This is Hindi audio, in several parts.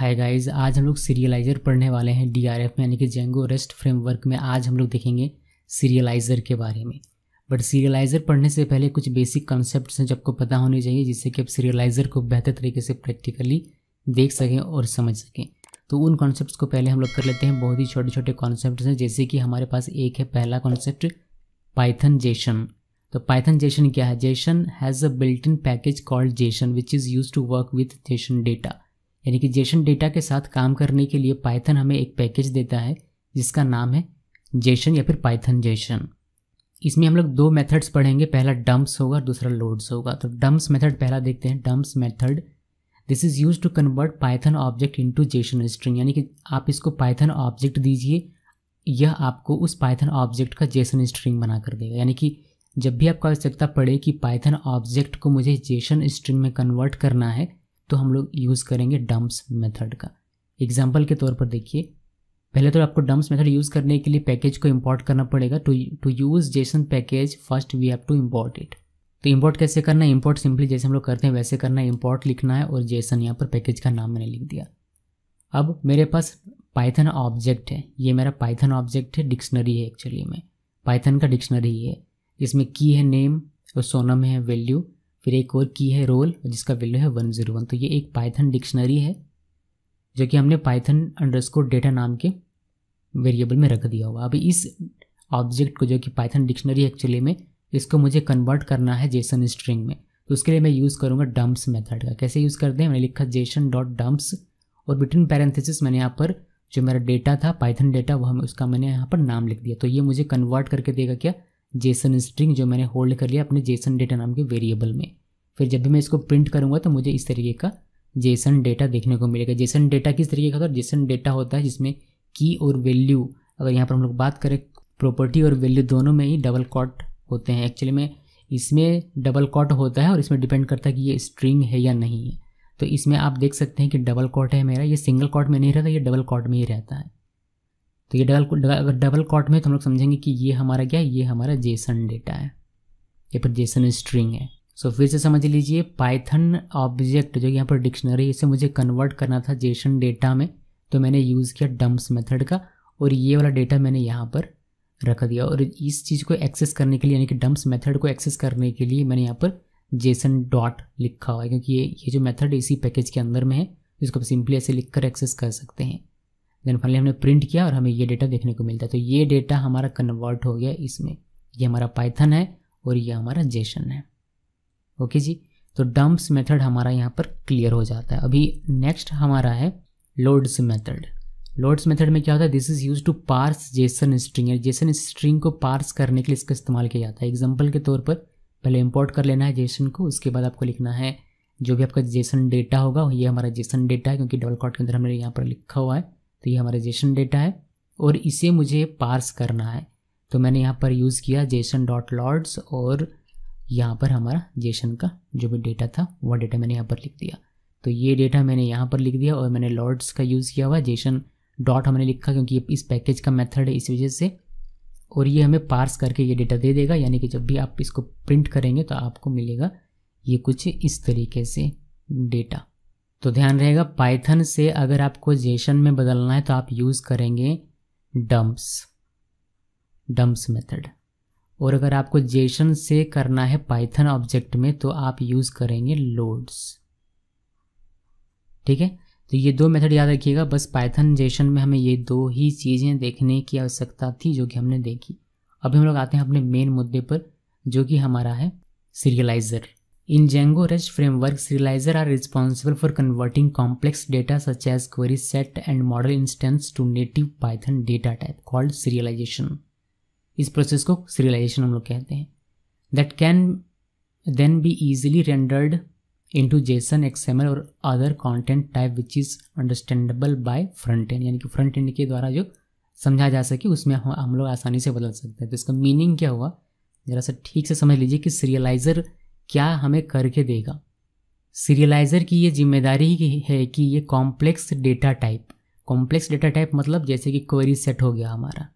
हाय गाइस, आज हम लोग सीरियलाइज़र पढ़ने वाले हैं डीआरएफ में, यानी कि जेंगो रेस्ट फ्रेमवर्क में। आज हम लोग देखेंगे सीरियलाइज़र के बारे में। बट सीरियलाइज़र पढ़ने से पहले कुछ बेसिक कॉन्सेप्ट्स हैं जो आपको पता होने चाहिए, जिससे कि आप सीरियलाइज़र को बेहतर तरीके से प्रैक्टिकली देख सकें और समझ सकें। तो उन कॉन्सेप्ट्स को पहले हम लोग कर लेते हैं। बहुत ही छोटे छोटे कॉन्सेप्ट्स हैं, जैसे कि हमारे पास एक है पहला कॉन्सेप्ट पाइथन जेसन। तो पाइथन जेसन क्या है? JSON has a built in package called JSON which is use to work with JSON data. यानी कि जेसन डेटा के साथ काम करने के लिए पाइथन हमें एक पैकेज देता है जिसका नाम है जेसन या फिर पाइथन जेसन। इसमें हम लोग दो मेथड्स पढ़ेंगे, पहला डम्प्स होगा, दूसरा लोड्स होगा। तो डम्प्स मेथड पहला देखते हैं। Dumps method, this is use to convert Python object into JSON string. यानी कि आप इसको पाइथन ऑब्जेक्ट दीजिए, यह आपको उस पाइथन ऑब्जेक्ट का जेसन स्ट्रिंग बना कर देगा। यानी कि जब भी आपको आवश्यकता पड़े कि पाइथन ऑब्जेक्ट को मुझे जेसन स्ट्रिंग में कन्वर्ट करना है, तो हम लोग यूज़ करेंगे डम्प्स मेथड का। एग्जाम्पल के तौर पर देखिए, पहले तो आपको डम्प्स मेथड यूज़ करने के लिए पैकेज को इंपोर्ट करना पड़ेगा। To use JSON package first we have to import it. तो इंपोर्ट कैसे करना है? इंपोर्ट सिंपली जैसे हम लोग करते हैं वैसे करना है। इंपोर्ट लिखना है और जेसन यहाँ पर पैकेज का नाम मैंने लिख दिया। अब मेरे पास पाइथन ऑब्जेक्ट है, ये मेरा पाइथन ऑब्जेक्ट है, डिक्शनरी है एक्चुअली में, पाइथन का डिक्शनरी है। इसमें की है नेम और सोनम है वैल्यू, फिर एक और की है रोल जिसका वैल्यू है 101। तो ये एक पाइथन डिक्शनरी है जो कि हमने पाइथन अंडरस्कोर डेटा नाम के वेरिएबल में रख दिया होगा। अभी इस ऑब्जेक्ट को, जो कि पाइथन डिक्शनरी एक्चुअली में, इसको मुझे कन्वर्ट करना है जेसन स्ट्रिंग में। तो उसके लिए मैं यूज़ करूँगा डम्प्स मेथड का। कैसे यूज़ करते हैं? मैंने लिखा जेसन डॉट डम्प्स और बिटवीन पैरेंथेसिस मैंने यहाँ पर जो मेरा डेटा था पाइथन डेटा, वह उसका मैंने यहाँ पर नाम लिख दिया। तो ये मुझे कन्वर्ट करके देगा क्या? जेसन स्ट्रिंग, जो मैंने होल्ड कर लिया अपने जेसन डेटा नाम के वेरिएबल में। फिर जब भी मैं इसको प्रिंट करूँगा तो मुझे इस तरीके का जेसन डेटा देखने को मिलेगा। जेसन डेटा किस तरीके का होता है? जेसन डेटा होता है जिसमें की और वैल्यू, अगर यहाँ पर हम लोग बात करें प्रॉपर्टी और वैल्यू दोनों में ही डबल कॉट होते हैं। एक्चुअली में इसमें डबल कॉट होता है और इसमें डिपेंड करता है कि ये स्ट्रिंग है या नहीं है। तो इसमें आप देख सकते हैं कि डबल कॉट है मेरा, ये सिंगल कॉट में नहीं रहता, ये डबल कॉट में ही रहता है। तो ये अगर डबल कॉट में तो हम लोग समझेंगे कि ये हमारा क्या है? ये हमारा जेसन डेटा है या फिर जेसन स्ट्रिंग है। सो फिर से समझ लीजिए, पाइथन ऑब्जेक्ट जो यहाँ पर डिक्शनरी, इसे मुझे कन्वर्ट करना था जेसन डेटा में, तो मैंने यूज़ किया डम्प्स मेथड का और ये वाला डेटा मैंने यहाँ पर रख दिया। और इस चीज़ को एक्सेस करने के लिए, यानी कि डम्प्स मेथड को एक्सेस करने के लिए मैंने यहाँ पर जेसन डॉट लिखा हुआ है, क्योंकि ये जो मेथड इसी पैकेज के अंदर में है, जिसको आप सिंपली ऐसे लिख कर एक्सेस कर सकते हैं। देन फाइनली हमने प्रिंट किया और हमें ये डेटा देखने को मिलता है। तो ये डेटा हमारा कन्वर्ट हो गया इसमें। ये हमारा पाइथन है और ये हमारा जेसन है। ओके जी, तो डम्प्स मेथड हमारा यहाँ पर क्लियर हो जाता है। अभी नेक्स्ट हमारा है लोड्स मेथड। लोड्स मेथड में क्या होता है? This is use to parse JSON string. JSON string को पार्स करने के लिए इसका इस्तेमाल किया जाता है। एग्जाम्पल के तौर पर पहले इंपोर्ट कर लेना है जेसन को, उसके बाद आपको लिखना है जो भी आपका जेसन डेटा होगा, ये हमारा जेसन डेटा है, क्योंकि डबल कॉट के अंदर हमने यहाँ पर लिखा हुआ है। तो ये हमारा जेसन डेटा है और इसे मुझे पार्स करना है। तो मैंने यहाँ पर यूज़ किया जेसन डॉट लॉर्ड्स और यहाँ पर हमारा जेसन का जो भी डेटा था वह डेटा मैंने यहाँ पर लिख दिया। तो ये डेटा मैंने यहाँ पर लिख दिया और मैंने लॉर्ड्स का यूज़ किया हुआ। जेसन डॉट हमने लिखा क्योंकि ये इस पैकेज का मेथड है, इस वजह से। और ये हमें पार्स करके ये डेटा दे देगा, यानी कि जब भी आप इसको प्रिंट करेंगे तो आपको मिलेगा ये कुछ इस तरीके से डेटा। तो ध्यान रहेगा, पाइथन से अगर आपको जेसन में बदलना है तो आप यूज़ करेंगे डम्प्स मेथड, और अगर आपको जेसन से करना है पाइथन ऑब्जेक्ट में तो आप यूज़ करेंगे लोड्स। ठीक है, तो ये दो मेथड याद रखिएगा। बस पाइथन जेसन में हमें ये दो ही चीज़ें देखने की आवश्यकता थी जो कि हमने देखी। अभी हम लोग आते हैं अपने मेन मुद्दे पर, जो कि हमारा है सीरियलाइज़र। In Django REST framework, serializer are responsible for converting complex data such as query set and model instance to native Python data type called serialization. इस प्रोसेस को serialization हम लोग कहते हैं। That can then be easily rendered into JSON, XML और other content type which is understandable by front end, यानी कि फ्रंट एंड के द्वारा जो समझा जा सके उसमें हम लोग आसानी से बदल सकते हैं। तो इसका मीनिंग क्या हुआ, ज़रा सा ठीक से समझ लीजिए कि सीरियलाइज़र क्या हमें करके देगा। सीरियलाइज़र की ये जिम्मेदारी है कि ये कॉम्प्लेक्स डेटा टाइप मतलब जैसे कि क्वेरी सेट हो गया हमारा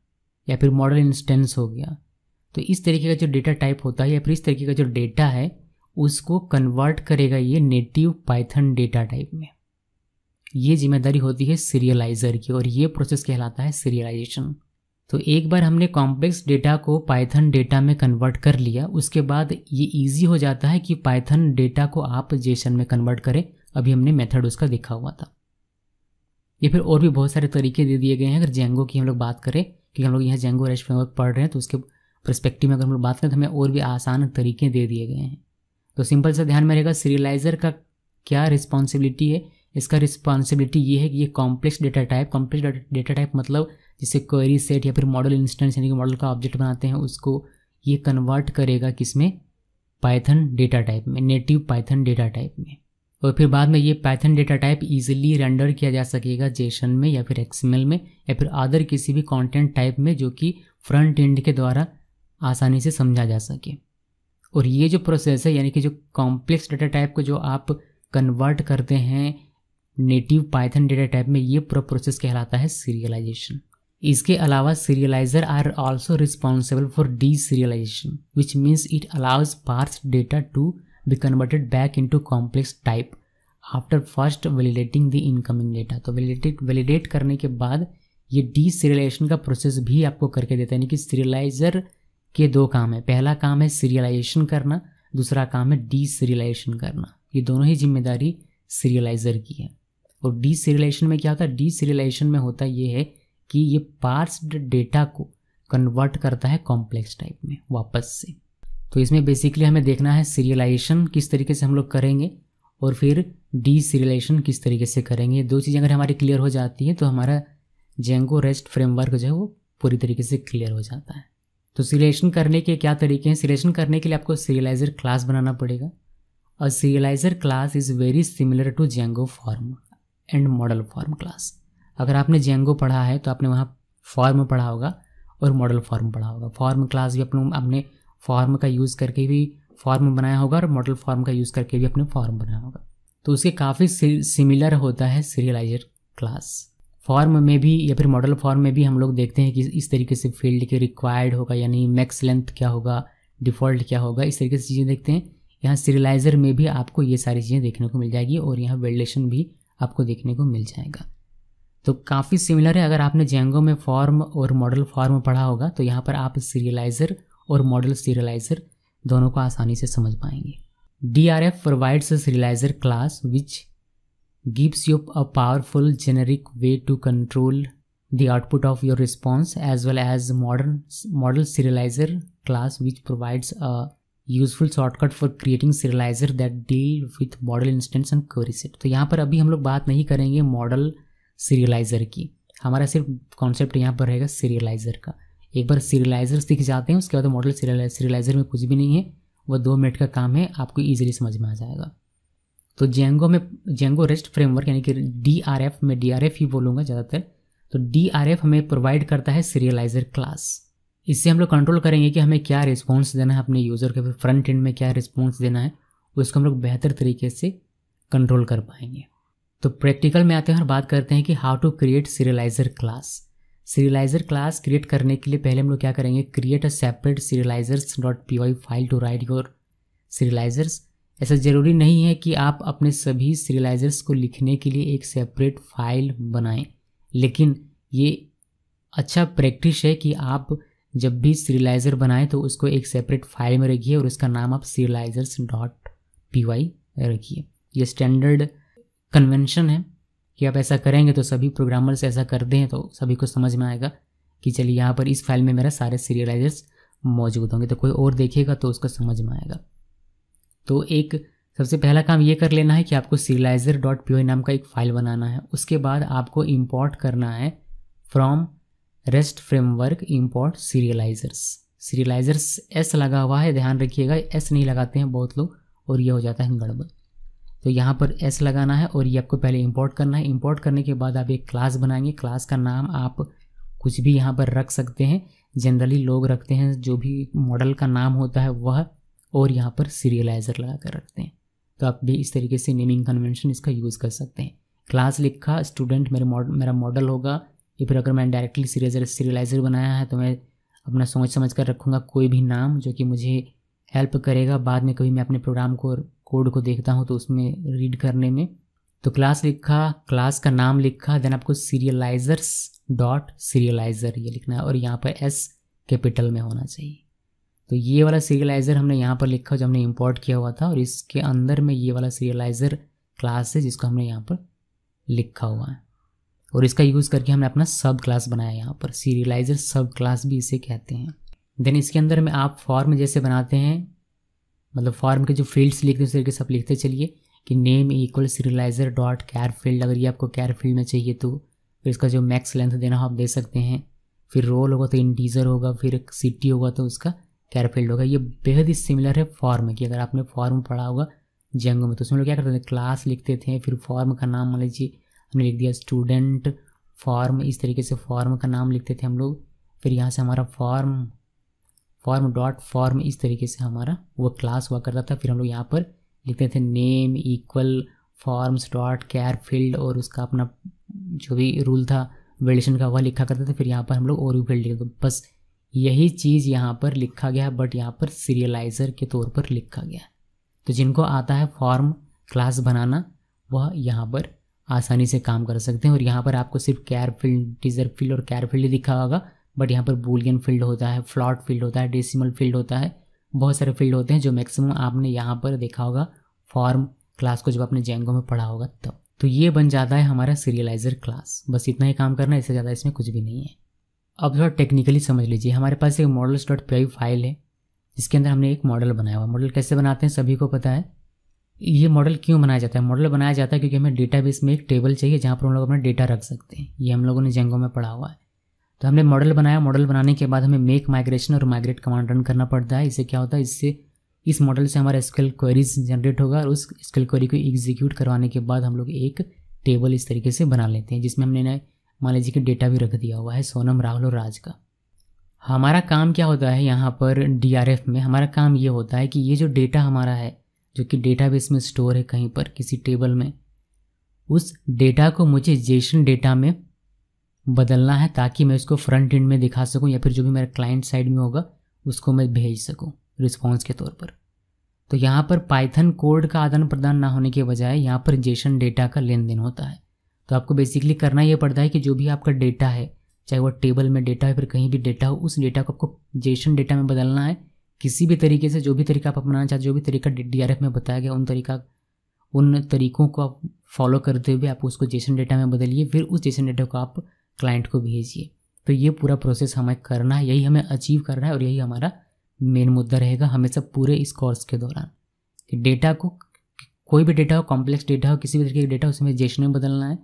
या फिर मॉडल इंस्टेंस हो गया, तो इस तरीके का जो डेटा टाइप होता है या फिर इस तरीके का जो डेटा है उसको कन्वर्ट करेगा ये नेटिव पाइथन डेटा टाइप में। ये जिम्मेदारी होती है सीरियलाइज़र की और ये प्रोसेस कहलाता है सीरियलाइजेशन। तो एक बार हमने कॉम्प्लेक्स डेटा को पाइथन डेटा में कन्वर्ट कर लिया, उसके बाद ये इजी हो जाता है कि पाइथन डेटा को आप जेसन में कन्वर्ट करें। अभी हमने मेथड उसका देखा हुआ था। ये फिर और भी बहुत सारे तरीके दे दिए गए हैं। अगर जेंगो की हम लोग बात करें, क्योंकि हम लोग यहाँ जेंगो रेस्ट फ्रेमवर्क पढ़ रहे हैं, तो उसके पर्सपेक्टिव में अगर हम लोग बात करें तो हमें और भी आसान तरीके दे दिए गए हैं। तो सिंपल सा ध्यान में रहेगा, सीरियलाइज़र का क्या रिस्पॉन्सिबिलिटी है। इसका रिस्पॉन्सिबिलिटी ये है कि ये कॉम्प्लेक्स डेटा टाइप मतलब जैसे क्वेरी सेट या फिर मॉडल इंस्टेंस यानी कि मॉडल का ऑब्जेक्ट बनाते हैं, उसको ये कन्वर्ट करेगा किसमें, पाइथन डेटा टाइप में, नेटिव पाइथन डेटा टाइप में। और फिर बाद में ये Python data type easily render किया जा सकेगा जेसन में या फिर एक्सएमएल में या फिर अदर किसी भी कंटेंट टाइप में जो कि फ्रंट एंड के द्वारा आसानी से समझा जा सके। और ये जो प्रोसेस है यानी कि जो कॉम्प्लेक्स डेटा टाइप को जो आप कन्वर्ट करते हैं नेटिव पाइथन डेटा टाइप में, ये पूरा प्रोसेस कहलाता है सीरियलाइजेशन। इसके अलावा serializer are also responsible for deserialization which means it allows parsed data to be converted back into complex type after first validating the incoming data. तो वैलिडेट करने के बाद ये डी सीरियलाइजेशन का प्रोसेस भी आपको करके देता है। यानी कि सीरियलाइजर के दो काम है, पहला काम है सीरियलाइजेशन करना, दूसरा काम है डी सीरियलाइजेशन करना। ये दोनों ही जिम्मेदारी सीरियलाइजर की है। और डी सीरियलाइजेशन में क्या होता है, डी सीरियलाइजेशन में होता ये है कि ये पार्स्ड डेटा को कन्वर्ट करता है कॉम्प्लेक्स टाइप में वापस से। तो इसमें बेसिकली हमें देखना है सीरियलाइजेशन किस तरीके से हम लोग करेंगे और फिर डी सीरियलाइजेशन किस तरीके से करेंगे। ये दो चीज़ें अगर हमारी क्लियर हो जाती हैं तो हमारा जेंगो रेस्ट फ्रेमवर्क जो है वो पूरी तरीके से क्लियर हो जाता है। तो सीरियलाइजेशन करने के क्या तरीके हैं। सीरियलाइजेशन करने के लिए आपको सीरियलाइजर क्लास बनाना पड़ेगा। और serializer class is very similar to Django form and model form class. अगर आपने जेंगो पढ़ा है तो आपने वहाँ फॉर्म पढ़ा होगा और मॉडल फॉर्म पढ़ा होगा। फॉर्म क्लास भी आपने फॉर्म का यूज़ करके भी फॉर्म बनाया होगा और मॉडल फॉर्म का यूज़ करके भी अपने फॉर्म बनाया होगा। तो उसके काफ़ी सिमिलर होता है सीरियलाइजर क्लास। फॉर्म में भी या फिर मॉडल फॉर्म में भी हम लोग देखते हैं कि इस तरीके से फील्ड के रिक्वायर्ड होगा, यानी मैक्स लेंथ क्या होगा, डिफ़ॉल्ट क्या होगा, इस तरीके से चीज़ें देखते हैं। यहाँ सीरियलाइजर में भी आपको ये सारी चीज़ें देखने को मिल जाएगी और यहाँ वैलिडेशन भी आपको देखने को मिल जाएगा। तो काफ़ी सिमिलर है। अगर आपने जेंगो में फॉर्म और मॉडल फॉर्म पढ़ा होगा तो यहाँ पर आप सीरियलाइजर और मॉडल सीरियलाइजर दोनों को आसानी से समझ पाएंगे। DRF provides a serializer class which gives you a powerful generic way to control the output of your response as well as model serializer class which provides a useful shortcut for creating serializer that deal with model instance and query set. तो यहाँ पर अभी हम लोग बात नहीं करेंगे मॉडल सीरियलाइजर की, हमारा सिर्फ कॉन्सेप्ट यहाँ पर रहेगा सीरियलाइजर का। एक बार सीरियलाइजर सीख जाते हैं उसके बाद मॉडल सीरियलाइजर में कुछ भी नहीं है, वो 2 मिनट का काम है, आपको ईजिली समझ में आ जाएगा। तो जेंगो रेस्ट फ्रेमवर्क यानी कि DRF में DRF ही बोलूँगा ज़्यादातर। तो DRF हमें प्रोवाइड करता है सीरियलाइजर क्लास। इससे हम लोग कंट्रोल करेंगे कि हमें क्या रिस्पॉन्स देना है अपने यूज़र के, फ्रंट एंड में क्या रिस्पॉन्स देना है, उसको हम लोग बेहतर तरीके से कंट्रोल कर पाएंगे। तो प्रैक्टिकल में आते हैं और बात करते हैं कि how to create serializer class. Serializer class create करने के लिए पहले हम लोग क्या करेंगे, create a separate serializers.py file to write your serializers. ऐसा ज़रूरी नहीं है कि आप अपने सभी सीरियलाइजर्स को लिखने के लिए एक सेपरेट फाइल बनाएं, लेकिन ये अच्छा प्रैक्टिस है कि आप जब भी सीरियलाइजर बनाएं तो उसको एक सेपरेट फाइल में रखिए और उसका नाम आप serializers.py रखिए। ये स्टैंडर्ड कन्वेंशन है कि आप ऐसा करेंगे तो सभी प्रोग्रामर्स ऐसा करते हैं, तो सभी को समझ में आएगा कि चलिए यहाँ पर इस फाइल में मेरा सारे सीरियलाइजर्स मौजूद होंगे। तो कोई और देखेगा तो उसको समझ में आएगा। तो एक सबसे पहला काम ये कर लेना है कि आपको serializer.py नाम का एक फ़ाइल बनाना है। उसके बाद आपको इंपोर्ट करना है from rest framework import serializers. Serializers S लगा हुआ है, ध्यान रखिएगा, एस नहीं लगाते हैं बहुत लोग और ये हो जाता है गड़बड़। तो यहाँ पर एस लगाना है और ये आपको पहले इंपोर्ट करना है। इंपोर्ट करने के बाद आप एक क्लास बनाएंगे। क्लास का नाम आप कुछ भी यहाँ पर रख सकते हैं, जनरली लोग रखते हैं जो भी मॉडल का नाम होता है वह, और यहाँ पर सीरियलाइजर लगा कर रखते हैं। तो आप भी इस तरीके से नेमिंग कन्वेंशन इसका यूज़ कर सकते हैं। क्लास लिखा, स्टूडेंट मेरा मॉडल होगा, या फिर अगर मैंने डायरेक्टली सीरियलाइजर बनाया है तो मैं अपना सोच समझ कर रखूँगा कोई भी नाम जो कि मुझे हेल्प करेगा बाद में कभी मैं अपने प्रोग्राम को कोड को देखता हूँ तो उसमें रीड करने में तो क्लास लिखा, क्लास का नाम लिखा, देन आपको सीरियलाइजर्स डॉट सीरियलाइजर ये लिखना है और यहाँ पर एस कैपिटल में होना चाहिए। तो ये वाला सीरियलाइज़र हमने यहाँ पर लिखा जो हमने इंपोर्ट किया हुआ था, और इसके अंदर में ये वाला सीरियलाइज़र क्लास है जिसको हमने यहाँ पर लिखा हुआ है, और इसका यूज़ करके हमने अपना सब क्लास बनाया यहाँ पर। सीरियलाइज़र सब क्लास भी इसे कहते हैं। देन इसके अंदर में आप फॉर्म जैसे बनाते हैं, मतलब फॉर्म के जो फील्ड्स लिखते हैं उस तरीके से आप लिखते चलिए कि name equal serializer dot char field. अगर ये आपको कैर फील्ड में चाहिए तो फिर इसका जो मैक्स लेंथ देना हो आप दे सकते हैं। फिर रोल होगा तो इंटीजर होगा, फिर सिटी होगा तो उसका कैर फील्ड होगा। ये बेहद ही सिमिलर है फॉर्म की। अगर आपने फॉर्म पढ़ा होगा जेंगो में तो उसमें लोग क्या करते थे, क्लास लिखते थे, फिर फॉर्म का नाम मान लीजिए हमने लिख दिया स्टूडेंट फॉर्म, इस तरीके से फॉर्म का नाम लिखते थे हम लोग। फिर यहाँ से हमारा फॉर्म डॉट फॉर्म इस तरीके से हमारा वो क्लास हुआ करता था। फिर हम लोग यहाँ पर लिखते थे name equal forms dot char field, और उसका अपना जो भी रूल था वैलिडेशन का वह लिखा करते थे। फिर यहाँ पर हम लोग और भी फील्ड लिखते थे। बस यही चीज़ यहाँ पर लिखा गया, बट यहाँ पर सीरियलाइज़र के तौर पर लिखा गया। तो जिनको आता है फॉर्म क्लास बनाना वह यहाँ पर आसानी से काम कर सकते हैं। और यहाँ पर आपको सिर्फ कैर फील्ड, टीजर फील्ड और कैर फील्ड दिखा होगा, बट यहाँ पर बूलियन फील्ड होता है, फ्लॉट फील्ड होता है, डेसिमल फील्ड होता है, बहुत सारे फील्ड होते हैं जो मैक्सिमम आपने यहाँ पर देखा होगा फॉर्म क्लास को जब आपने जेंगो में पढ़ा होगा तब। तो ये बन जाता है हमारा सीरियलाइज़र क्लास। बस इतना ही काम करना है, इससे ज़्यादा इसमें कुछ भी नहीं है। अब थोड़ा टेक्निकली समझ लीजिए। हमारे पास एक मॉडल्स डॉट पी फाइल है जिसके अंदर हमने एक मॉडल बनाया हुआ। मॉडल कैसे बनाते हैं सभी को पता है। ये मॉडल क्यों बनाया जाता है? मॉडल बनाया जाता है क्योंकि हमें डेटाबेस में एक टेबल चाहिए जहाँ पर हम लोग अपना डेटा रख सकते हैं। ये हम लोगों ने जेंगो में पढ़ा हुआ है। तो हमने मॉडल बनाया, मॉडल बनाने के बाद हमें मेक माइग्रेशन और माइग्रेट कमांड रन करना पड़ता है। इससे क्या होता है, इससे इस मॉडल से हमारा एसक्यूएल क्वेरीज जनरेट होगा, और उस एसक्यूएल क्वेरी को एग्जीक्यूट करवाने के बाद हम लोग एक टेबल इस तरीके से बना लेते हैं जिसमें हमने मान लीजिए कि डेटा भी रख दिया हुआ है सोनम, राहुल और राज का। हमारा काम क्या होता है यहाँ पर डीआरएफ में, हमारा काम ये होता है कि ये जो डेटा हमारा है जो कि डेटाबेस में स्टोर है कहीं पर किसी टेबल में, उस डेटा को मुझे जेसन डेटा में बदलना है ताकि मैं उसको फ्रंट एंड में दिखा सकूं, या फिर जो भी मेरा क्लाइंट साइड में होगा उसको मैं भेज सकूं रिस्पॉन्स के तौर पर। तो यहाँ पर पाइथन कोड का आदान प्रदान ना होने के बजाय यहाँ पर जेसन डेटा का लेन देन होता है। तो आपको बेसिकली करना ये पड़ता है कि जो भी आपका डेटा है, चाहे वो टेबल में डेटा है फिर कहीं भी डेटा हो, उस डेटा को आपको जेसन डेटा में बदलना है किसी भी तरीके से। जो भी तरीका आप अपनाना चाहते, जो भी तरीका डीआरएफ में बताया गया उन तरीकों को आप फॉलो करते हुए आप उसको जेसन डेटा में बदलिए, फिर उस जेसन डेटा को आप क्लाइंट को भेजिए। तो ये पूरा प्रोसेस हमें करना है, यही हमें अचीव करना है, और यही हमारा मेन मुद्दा रहेगा हमेशा पूरे इस कोर्स के दौरान कि डेटा को, कोई भी डेटा हो, कॉम्प्लेक्स डेटा हो, किसी भी तरीके का डेटा हो, उसे हमें जेसन में बदलना है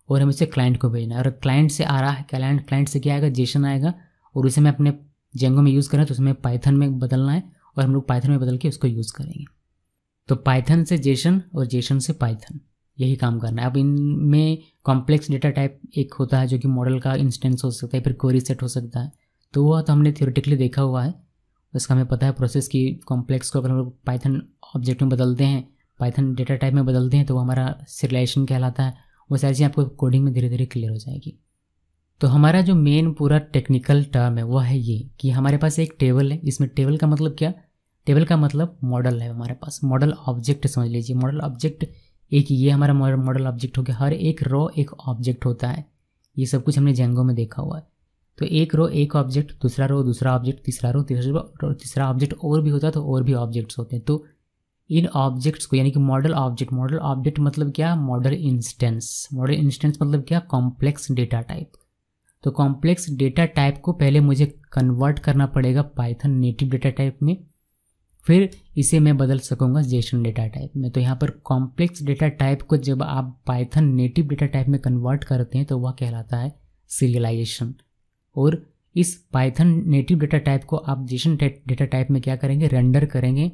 और हमें इसे क्लाइंट को भेजना है। और क्लाइंट से आ रहा है, क्लाइंट से क्या आएगा, जेसन आएगा, और उसे मैं अपने जेंगो में यूज़ करें तो उसमें पाइथन में बदलना है और हम लोग पाइथन में बदल के उसको यूज़ करेंगे। तो पाइथन से जेसन और जेसन से पाइथन, यही काम करना है। अब इनमें कॉम्प्लेक्स डेटा टाइप एक होता है जो कि मॉडल का इंस्टेंस हो सकता है, फिर क्वेरी सेट हो सकता है। तो वह तो हमने थ्योरेटिकली देखा हुआ है, उसका हमें पता है प्रोसेस की। कॉम्प्लेक्स को अगर हम लोग पाइथन ऑब्जेक्ट में बदलते हैं, पाइथन डेटा टाइप में बदलते हैं तो वो हमारा सीरियलाइजेशन कहलाता है। वो सारी चीज़ आपको कोडिंग में धीरे धीरे क्लियर हो जाएगी। तो हमारा जो मेन पूरा टेक्निकल टर्म है वो है ये कि हमारे पास एक टेबल है। इसमें टेबल का मतलब क्या, टेबल का मतलब मॉडल है हमारे पास, मॉडल ऑब्जेक्ट समझ लीजिए। मॉडल ऑब्जेक्ट एक ये हमारा मॉडल ऑब्जेक्ट हो गया, हर एक रो एक ऑब्जेक्ट होता है। ये सब कुछ हमने जेंगो में देखा हुआ है। तो एक रो एक ऑब्जेक्ट, दूसरा रो दूसरा ऑब्जेक्ट, तीसरा रो तीसरा ऑब्जेक्ट, और भी होता है तो और भी ऑब्जेक्ट्स होते हैं। तो इन ऑब्जेक्ट्स को यानी कि मॉडल ऑब्जेक्ट मतलब क्या, मॉडल इंस्टेंस मतलब क्या, कॉम्प्लेक्स डेटा टाइप। तो कॉम्प्लेक्स डेटा टाइप को पहले मुझे कन्वर्ट करना पड़ेगा पाइथन नेटिव डेटा टाइप में, फिर इसे मैं बदल सकूंगा जेसन डेटा टाइप में। तो यहाँ पर कॉम्प्लेक्स डेटा टाइप को जब आप पाइथन नेटिव डेटा टाइप में कन्वर्ट करते हैं तो वह कहलाता है सीरियलाइजेशन। और इस पाइथन नेटिव डेटा टाइप को आप जेसन डेटा टाइप में क्या करेंगे, रेंडर करेंगे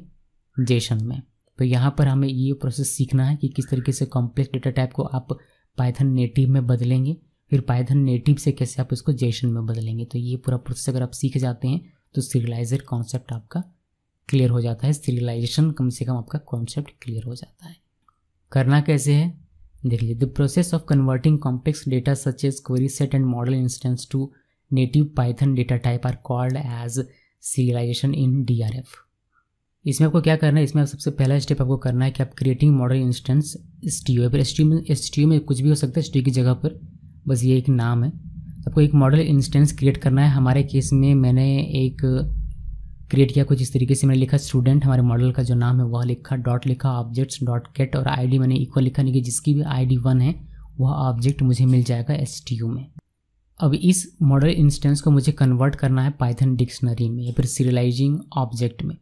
जेसन में। तो यहाँ पर हमें ये प्रोसेस सीखना है कि किस तरीके से कॉम्प्लेक्स डेटा टाइप को आप पाइथन नेटिव में बदलेंगे, फिर पाइथन नेटिव से कैसे आप इसको जेसन में बदलेंगे। तो ये पूरा प्रोसेस अगर आप सीख जाते हैं तो सीरियलाइजर कॉन्सेप्ट आपका क्लियर हो जाता है। सीरियलाइजेशन कम से कम आपका कॉन्सेप्ट क्लियर हो जाता है। करना कैसे है देख लीजिए। The process of converting complex data such as query set and model instance to native Python data type are called as serialization in DRF. इसमें आपको क्या करना है, इसमें सबसे पहला स्टेप आपको करना है कि आप क्रिएटिंग मॉडल इंस्टेंस STU है। फिर STU में कुछ भी हो सकता है, STU की जगह पर बस ये एक नाम है। आपको एक मॉडल इंस्टेंस क्रिएट करना है। हमारे केस में मैंने एक क्रिएट किया कुछ इस तरीके से, मैंने लिखा स्टूडेंट, हमारे मॉडल का जो नाम है वह लिखा, डॉट लिखा, ऑब्जेक्ट्स डॉट गेट और ID मैंने इक्वल लिखा, नहीं कि जिसकी भी ID 1 है वह ऑब्जेक्ट मुझे मिल जाएगा STU में। अब इस मॉडल इंस्टेंस को मुझे कन्वर्ट करना है पाइथन डिक्शनरी में या फिर सीरियलाइजिंग ऑब्जेक्ट में,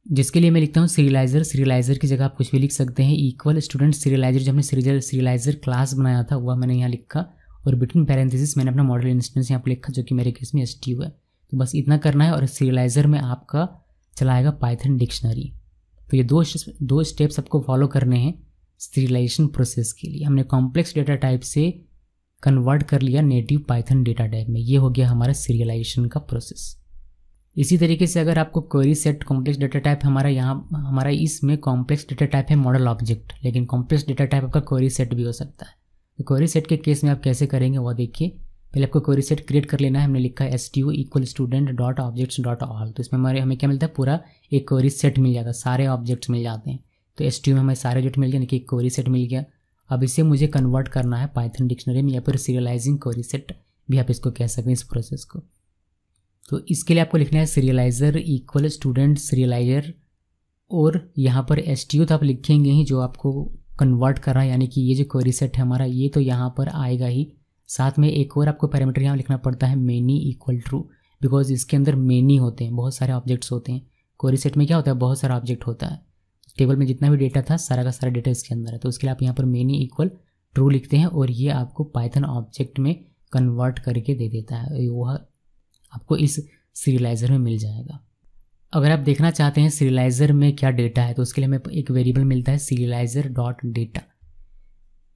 जिसके लिए मैं लिखता हूँ सीरियलाइजर। सीरियलाइजर की जगह आप कुछ भी लिख सकते हैं, इक्वल स्टूडेंट सीरियलाइजर, जो हमने सीरियलाइजर क्लास बनाया था वह मैंने यहाँ लिखा, और बिटवीन पैरेंथेसिस मैंने अपना मॉडल इंस्टेंस यहाँ पर लिखा, जो कि मेरे केस में STU है। तो बस इतना करना है और सीरियलाइजर में आपका चलाएगा पाइथन डिक्शनरी। तो ये दो स्टेप्स आपको फॉलो करने हैं सीरियलाइजेशन प्रोसेस के लिए। हमने कॉम्प्लेक्स डेटा टाइप से कन्वर्ट कर लिया नेटिव पाइथन डेटा टाइप में, ये हो गया हमारा सीरियलाइजेशन का प्रोसेस। इसी तरीके से अगर आपको query set complex data type हमारा इसमें कॉम्प्लेक्स डेटा टाइप है मॉडल ऑब्जेक्ट, लेकिन कॉम्प्लेक्स डेटा टाइप आपका क्वेरी सेट भी हो सकता है। तो क्वेरी सेट के केस में आप कैसे करेंगे वो देखिए। पहले आपको क्वेरी सेट क्रिएट कर लेना है। हमने लिखा है STU equal student dot objects dot all. तो इसमें हमें क्या मिलता है, पूरा एक क्वेरी सेट मिल जाता है, सारे ऑब्जेक्ट्स मिल जाते हैं। तो STU में हमें सारे ऑब्जेक्ट मिल गया, यानी कि एक क्वेरी सेट मिल गया। अब इसे मुझे कन्वर्ट करना है पाइथन डिक्शनरी में या फिर सीरियलाइजिंग क्वेरी सेट भी आप इसको कह सकते हैं, इस प्रोसेस को। तो इसके लिए आपको लिखना है सीरियलाइजर इक्वल स्टूडेंट सीरियलाइजर, और यहाँ पर STU तो आप लिखेंगे ही जो आपको कन्वर्ट कर रहा है, यानी कि ये जो क्वेरी सेट है हमारा ये तो यहाँ पर आएगा ही। साथ में एक और आपको पैरामीटर यहाँ लिखना पड़ता है मेनी इक्वल ट्रू, बिकॉज इसके अंदर मेनी होते हैं, बहुत सारे ऑब्जेक्ट्स होते हैं। क्वेरी सेट में क्या होता है, बहुत सारा ऑब्जेक्ट होता है। टेबल में जितना भी डेटा था सारा का सारा डेटा इसके अंदर है। तो उसके लिए आप यहाँ पर मेनी इक्वल ट्रू लिखते हैं और ये आपको पाइथन ऑब्जेक्ट में कन्वर्ट करके दे देता है, वह आपको इस सीरियलाइजर में मिल जाएगा। अगर आप देखना चाहते हैं सीरियलाइजर में क्या डेटा है तो उसके लिए हमें एक वेरिएबल मिलता है सीरियलाइजर डॉट डेटा।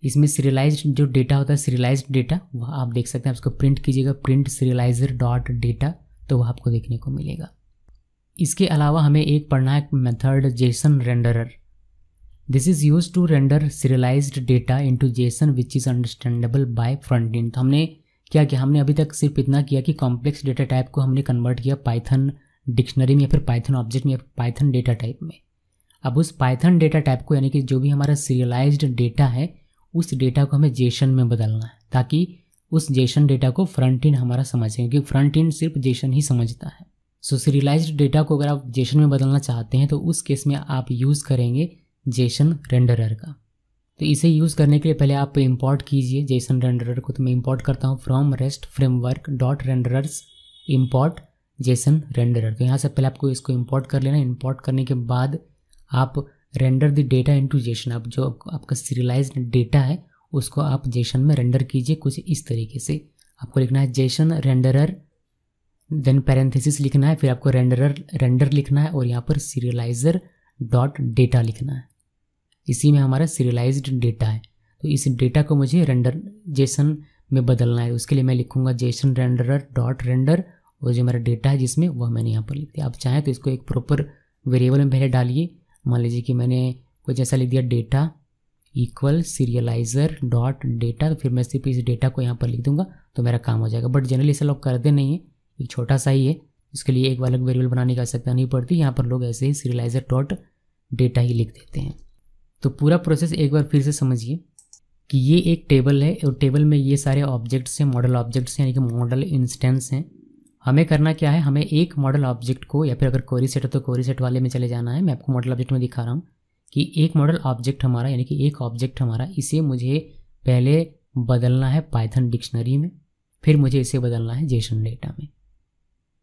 इसमें सीरियलाइज्ड जो डेटा होता है, सीरियलाइज्ड डेटा, वह आप देख सकते हैं। आप उसको प्रिंट कीजिएगा, प्रिंट सीरियलाइजर डॉट डेटा, तो वह आपको देखने को मिलेगा। इसके अलावा हमें एक पढ़ना है method JSON renderer. This is use to render serialized data into JSON which is understandable by front end. तो हमने क्या किया, हमने अभी तक सिर्फ इतना किया कि कॉम्प्लेक्स डेटा टाइप को हमने कन्वर्ट किया पाइथन डिक्शनरी में या फिर पाइथन ऑब्जेक्ट में या पाइथन डेटा टाइप में। अब उस पाइथन डेटा टाइप को, यानी कि जो भी हमारा सीरियलाइज्ड डेटा है, उस डेटा को हमें जेसन में बदलना है, ताकि उस जेसन डेटा को फ्रंट एंड हमारा समझे, क्योंकि फ्रंट एंड सिर्फ जेसन ही समझता है। सो सीरियलाइज्ड डेटा को अगर आप जेसन में बदलना चाहते हैं तो उस केस में आप यूज़ करेंगे जेसन रेंडरर का। तो इसे यूज़ करने के लिए पहले आप इंपोर्ट कीजिए जेसन रेंडरर को। तो मैं इंपोर्ट करता हूँ from rest framework dot renderers import JSON renderer. तो यहाँ से पहले आपको इसको इंपोर्ट कर लेना। इंपोर्ट करने के बाद आप render the data into Jason, अब जो आपका सीरियलाइज्ड डेटा है उसको आप जेसन में रेंडर कीजिए कुछ इस तरीके से। आपको लिखना है जेसन रेंडरर, देन पैरेंथेसिस लिखना है, फिर आपको रेंडर लिखना है और यहाँ पर सीरियलाइजर डॉट डेटा लिखना है। इसी में हमारा सीरियलाइज्ड डेटा है। तो इस डेटा को मुझे रेंडर जेसन में बदलना है। उसके लिए मैं लिखूंगा जेसन रेंडरर डॉट रेंडर, और जो मेरा डेटा है जिसमें वह मैंने यहाँ पर लिख दिया। आप चाहें तो इसको एक प्रॉपर वेरिएबल में पहले डालिए। मान लीजिए कि मैंने कुछ ऐसा लिख दिया, data equal serialiser dot data, तो फिर मैं सिर्फ इस डेटा को यहाँ पर लिख दूंगा तो मेरा काम हो जाएगा। बट जनरली ऐसा लोग करते नहीं है, एक छोटा सा ही है, इसके लिए एक अलग वेरिएबल बनाने की आवश्यकता नहीं पड़ती। यहाँ पर लोग ऐसे ही सीरियलाइजर डॉट डेटा ही लिख देते हैं। तो पूरा प्रोसेस एक बार फिर से समझिए कि ये एक टेबल है और टेबल में ये सारे ऑब्जेक्ट्स हैं, मॉडल ऑब्जेक्ट्स हैं, यानी कि मॉडल इंस्टेंस हैं। हमें करना क्या है, हमें एक मॉडल ऑब्जेक्ट को, या फिर अगर क्वेरी सेट है तो क्वेरी सेट वाले में चले जाना है। मैं आपको मॉडल ऑब्जेक्ट में दिखा रहा हूँ कि एक मॉडल ऑब्जेक्ट हमारा, यानी कि एक ऑब्जेक्ट हमारा, इसे मुझे पहले बदलना है पाइथन डिक्शनरी में, फिर मुझे इसे बदलना है जेसन डेटा में।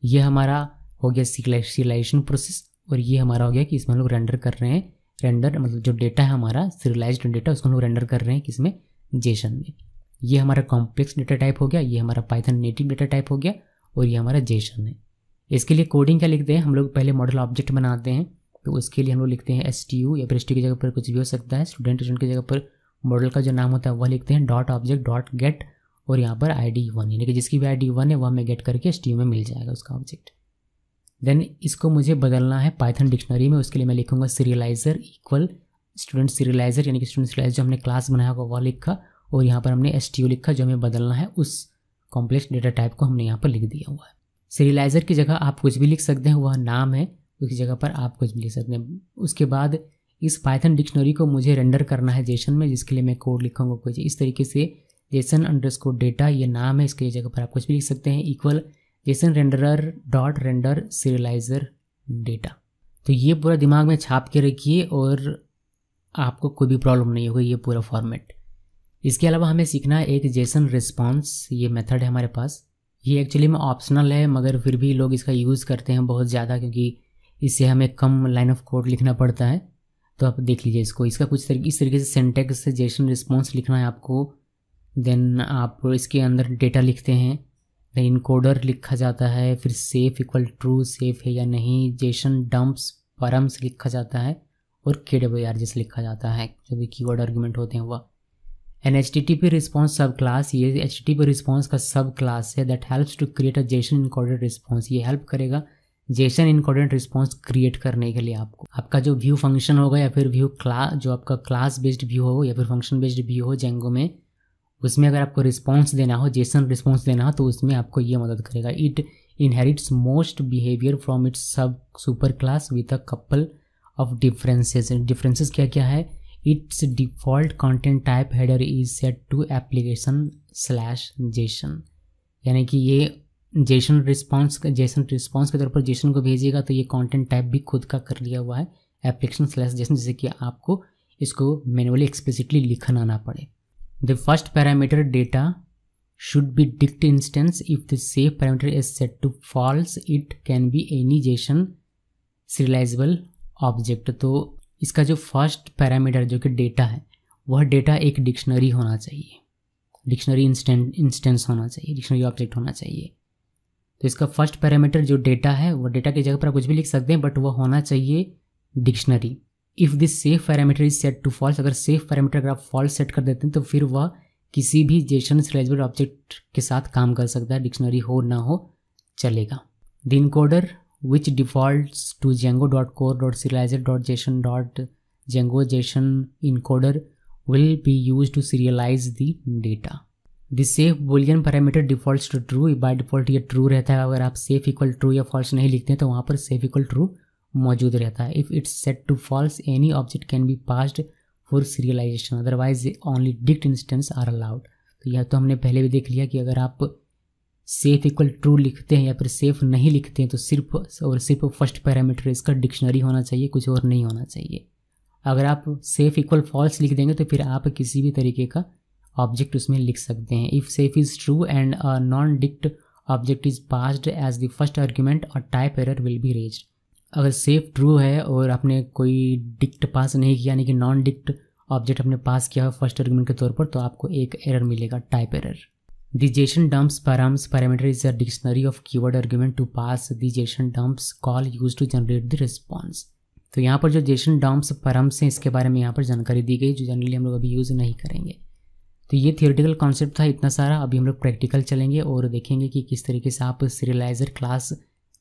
ये हमारा हो गया सीरियलाइजेशन प्रोसेस, और ये हमारा हो गया कि इसमें हम लोग रेंडर कर रहे हैं। रेंडर मतलब जो डेटा है हमारा सीरियलाइज्ड डेटा, उसको हम लोग रेंडर कर रहे हैं किसमें, जेसन में। ये हमारा कॉम्प्लेक्स डेटा टाइप हो गया, ये हमारा पाइथन नेटिव डेटा टाइप हो गया, और ये हमारा जेसन है। इसके लिए कोडिंग क्या लिखते हैं हम लोग, पहले मॉडल ऑब्जेक्ट बनाते हैं। तो उसके लिए हम लोग लिखते हैं STU, या फिर STU की जगह पर कुछ भी हो सकता है, स्टूडेंट की जगह पर मॉडल का जो नाम होता है वह लिखते हैं डॉट ऑब्जेक्ट डॉट गेट, और यहाँ पर ID 1, यानी कि जिसकी भी ID 1 है वह हमें गेट करके STU में मिल जाएगा उसका ऑब्जेक्ट। देन इसको मुझे बदलना है पाइथन डिक्शनरी में। उसके लिए मैं लिखूंगा सीरियलाइजर इक्वल स्टूडेंट सीरियलाइजर, यानी कि स्टूडेंट सीरियलाइजर जो हमने क्लास बनाया होगा वह लिखा, और यहाँ पर हमने STU लिखा जो हमें बदलना है, उस कॉम्प्लेक्स डेटा टाइप को हमने यहाँ पर लिख दिया हुआ है। सीरियलाइजर की जगह आप कुछ भी लिख सकते हैं, वह नाम है, उसकी जगह पर आप कुछ भी लिख सकते हैं। उसके बाद इस पाइथन डिक्शनरी को मुझे रेंडर करना है जेसन में, जिसके लिए मैं कोड लिखूंगा कुछ इस तरीके से, जेसन अंडरस्कोर डेटा ये नाम है, इसके जगह पर आप कुछ भी लिख सकते हैं, equal Jason renderer dot render serialiser data. तो ये पूरा दिमाग में छाप के रखिए और आपको कोई भी प्रॉब्लम नहीं होगी ये पूरा फॉर्मेट। इसके अलावा हमें सीखना है एक जेसन रिस्पॉन्स, ये मेथड है हमारे पास। ये एक्चुअली में ऑप्शनल है, मगर फिर भी लोग इसका यूज़ करते हैं बहुत ज़्यादा, क्योंकि इससे हमें कम लाइन ऑफ कोड लिखना पड़ता है। तो आप देख लीजिए इसको, इसका कुछ इस तरीके से सिंटैक्स से जेसन रिस्पॉन्स लिखना है आपको। देन आप इसके अंदर डेटा लिखते हैं, देन इनकोडर लिखा जाता है, फिर सेफ इक्वल ट्रू, सेफ है या नहीं, जेसन डंप्स परम्स लिखा जाता है, और KWRGs लिखा जाता है, जो भी कीवर्ड आर्गुमेंट होते हैं वह। An HTTP response sub class, ये HTTP रिस्पॉन्स का सब क्लास है that helps to create a JSON encoded response. ये हेल्प करेगा जेसन इनकोडेड रिस्पॉन्स क्रिएट करने के लिए आपको। आपका जो व्यू फंक्शन होगा या फिर व्यू क्लास, जो आपका क्लास बेस्ड व्यू हो या फिर फंक्शन बेस्ड व्यू हो जेंगो में, उसमें अगर आपको रिस्पॉन्स देना हो, जेसन रिस्पॉन्स देना हो, तो उसमें आपको ये मदद करेगा। It inherits most behaviour from its sub superclass with a couple of differences. Differences क्या क्या है? Its default content type header is set to application JSON, यानी कि ये जेसन रिस्पॉन्स के तौर पर जेसन को भेजिएगा, तो ये कंटेंट टाइप भी खुद का कर लिया हुआ है एप्लीकेशन/जेसन, जैसे कि आपको इसको मैनुअली एक्सप्लिसिटली लिखना ना पड़े। The first parameter data should be dict instance. If the save parameter is set to false, it can be any JSON serializable object। तो इसका जो फर्स्ट पैरामीटर जो कि डेटा है, वह डेटा एक डिक्शनरी होना चाहिए, डिक्शनरी इंस्टेंस होना चाहिए, डिक्शनरी ऑब्जेक्ट होना चाहिए। तो इसका फर्स्ट पैरामीटर जो डेटा है, वह डेटा की जगह पर आप कुछ भी लिख सकते हैं, बट वह होना चाहिए dictionary. If this safe parameter is set to false, अगर सेफ पैरामीटर अगर आप फॉल्स सेट कर देते हैं तो फिर वह किसी भी जेसन सीरियलाइजेबल ऑब्जेक्ट के साथ काम कर सकता है, डिक्शनरी हो ना हो चलेगा। The encoder which defaults to django.core.serializer.json.django JSON encoder will be used to serialize the data. The safe boolean parameter defaults to true, by default ये ट्रू रहता है। अगर आप सेफ इक्वल ट्रू या फॉल्स नहीं लिखते हैं तो वहाँ पर सेफ इक्वल ट्रू मौजूद रहता है। If it's set to false, any object can be passed for serialization, otherwise only dict instance are allowed. तो यह तो हमने पहले भी देख लिया कि अगर आप सेफ इक्वल ट्रू लिखते हैं या फिर सेफ नहीं लिखते हैं तो सिर्फ और सिर्फ फर्स्ट पैरामीटर इसका डिक्शनरी होना चाहिए, कुछ और नहीं होना चाहिए। अगर आप सेफ इक्वल फॉल्स लिख देंगे तो फिर आप किसी भी तरीके का ऑब्जेक्ट उसमें लिख सकते हैं। If safe is true and a non dict object is passed as the first argument, a type error will be raised. अगर सेफ ट्रू है और आपने कोई डिक्ट पास नहीं किया, यानी कि नॉन डिक्ट ऑब्जेक्ट आपने पास किया है फर्स्ट आर्ग्यूमेंट के तौर पर, तो आपको एक एरर मिलेगा, type error. The Jason dumps params parameter is a dictionary of keyword argument to pass the JSON dumps call use to generate the response. तो यहाँ पर जो जेसन डंप्स params हैं, इसके बारे में यहाँ पर जानकारी दी गई, जो जनरली हम लोग अभी यूज़ नहीं करेंगे। तो ये थियोरेटिकल कॉन्सेप्ट था इतना सारा। अभी हम लोग प्रैक्टिकल चलेंगे और देखेंगे कि किस तरीके से आप सीरियलाइजर क्लास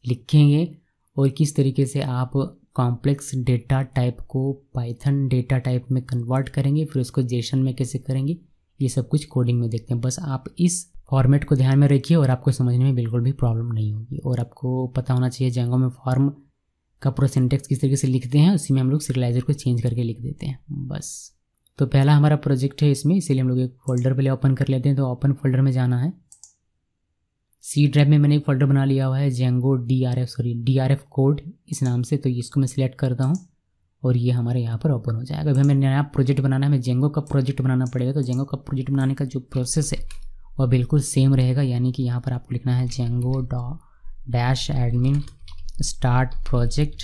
लिखेंगे और किस तरीके से आप कॉम्प्लेक्स डेटा टाइप को पाइथन डेटा टाइप में कन्वर्ट करेंगे, फिर उसको जेसन में कैसे करेंगे, ये सब कुछ कोडिंग में देखते हैं। बस आप इस फॉर्मेट को ध्यान में रखिए और आपको समझने में बिल्कुल भी प्रॉब्लम नहीं होगी। और आपको पता होना चाहिए जेंगो में फॉर्म का पूरा सिंटेक्स किस तरीके से लिखते हैं, उसी में हम लोग सीरियलाइजर को चेंज करके लिख देते हैं बस। तो पहला हमारा प्रोजेक्ट है इसमें, इसीलिए हम लोग एक फ़ोल्डर पहले ओपन कर लेते हैं। तो ओपन फोल्डर में जाना है। सी ड्राइव में मैंने एक फ़ोल्डर बना लिया हुआ है जेंगो DRF कोड इस नाम से। तो इसको मैं सिलेक्ट करता हूँ और ये हमारे यहाँ पर ओपन हो जाएगा। अभी हमें नया प्रोजेक्ट बनाना है, हमें जेंगो का प्रोजेक्ट बनाना पड़ेगा। तो जेंगो का प्रोजेक्ट बनाने का जो प्रोसेस है वह बिल्कुल सेम रहेगा, यानी कि यहाँ पर आपको लिखना है जेंगो-admin स्टार्ट प्रोजेक्ट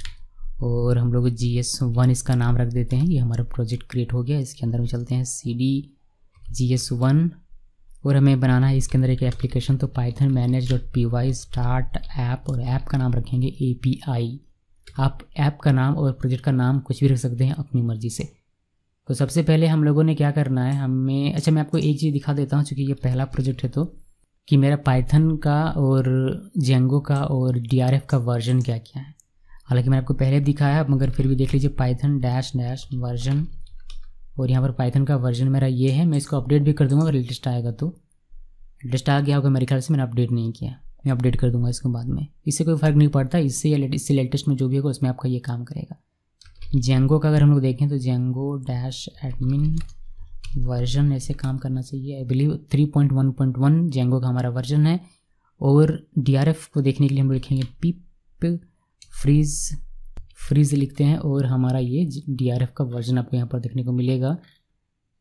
और हम लोग GS1 इसका नाम रख देते हैं। ये हमारा प्रोजेक्ट क्रिएट हो गया। इसके अंदर में चलते हैं CD GS1 और हमें बनाना है इसके अंदर एक एप्लीकेशन। तो python manage.py स्टार्ट ऐप और ऐप का नाम रखेंगे API। आप ऐप का नाम और प्रोजेक्ट का नाम कुछ भी रख सकते हैं अपनी मर्ज़ी से। तो सबसे पहले हम लोगों ने क्या करना है, हमें मैं आपको एक चीज़ दिखा देता हूँ, क्योंकि ये पहला प्रोजेक्ट है, तो कि मेरा पाइथन का और जेंगो का और DRF का वर्जन क्या क्या है। हालांकि मैंने आपको पहले दिखाया, मगर फिर भी देख लीजिए python - वर्जन, और यहाँ पर पाइथन का वर्जन मेरा ये है। मैं इसको अपडेट भी कर दूँगा अगर लेटेस्ट आएगा तो। लेटेस्ट आ गया होगा मेरे ख्याल से, मैंने अपडेट नहीं किया। मैं अपडेट कर दूंगा इसको बाद में, इससे कोई फ़र्क नहीं पड़ता, इससे या इससे लेटेस्ट में जो भी होगा उसमें आपका ये काम करेगा। जेंगो का अगर हम लोग देखें तो जेंगो डैश एडमिन वर्जन ऐसे काम करना चाहिए, आई बिलीव 3.1.1 जेंगो का हमारा वर्जन है। और DRF को देखने के लिए हम लिखेंगे पिप फ्रीज लिखते हैं और हमारा ये DRF का वर्जन आपको यहाँ पर देखने को मिलेगा।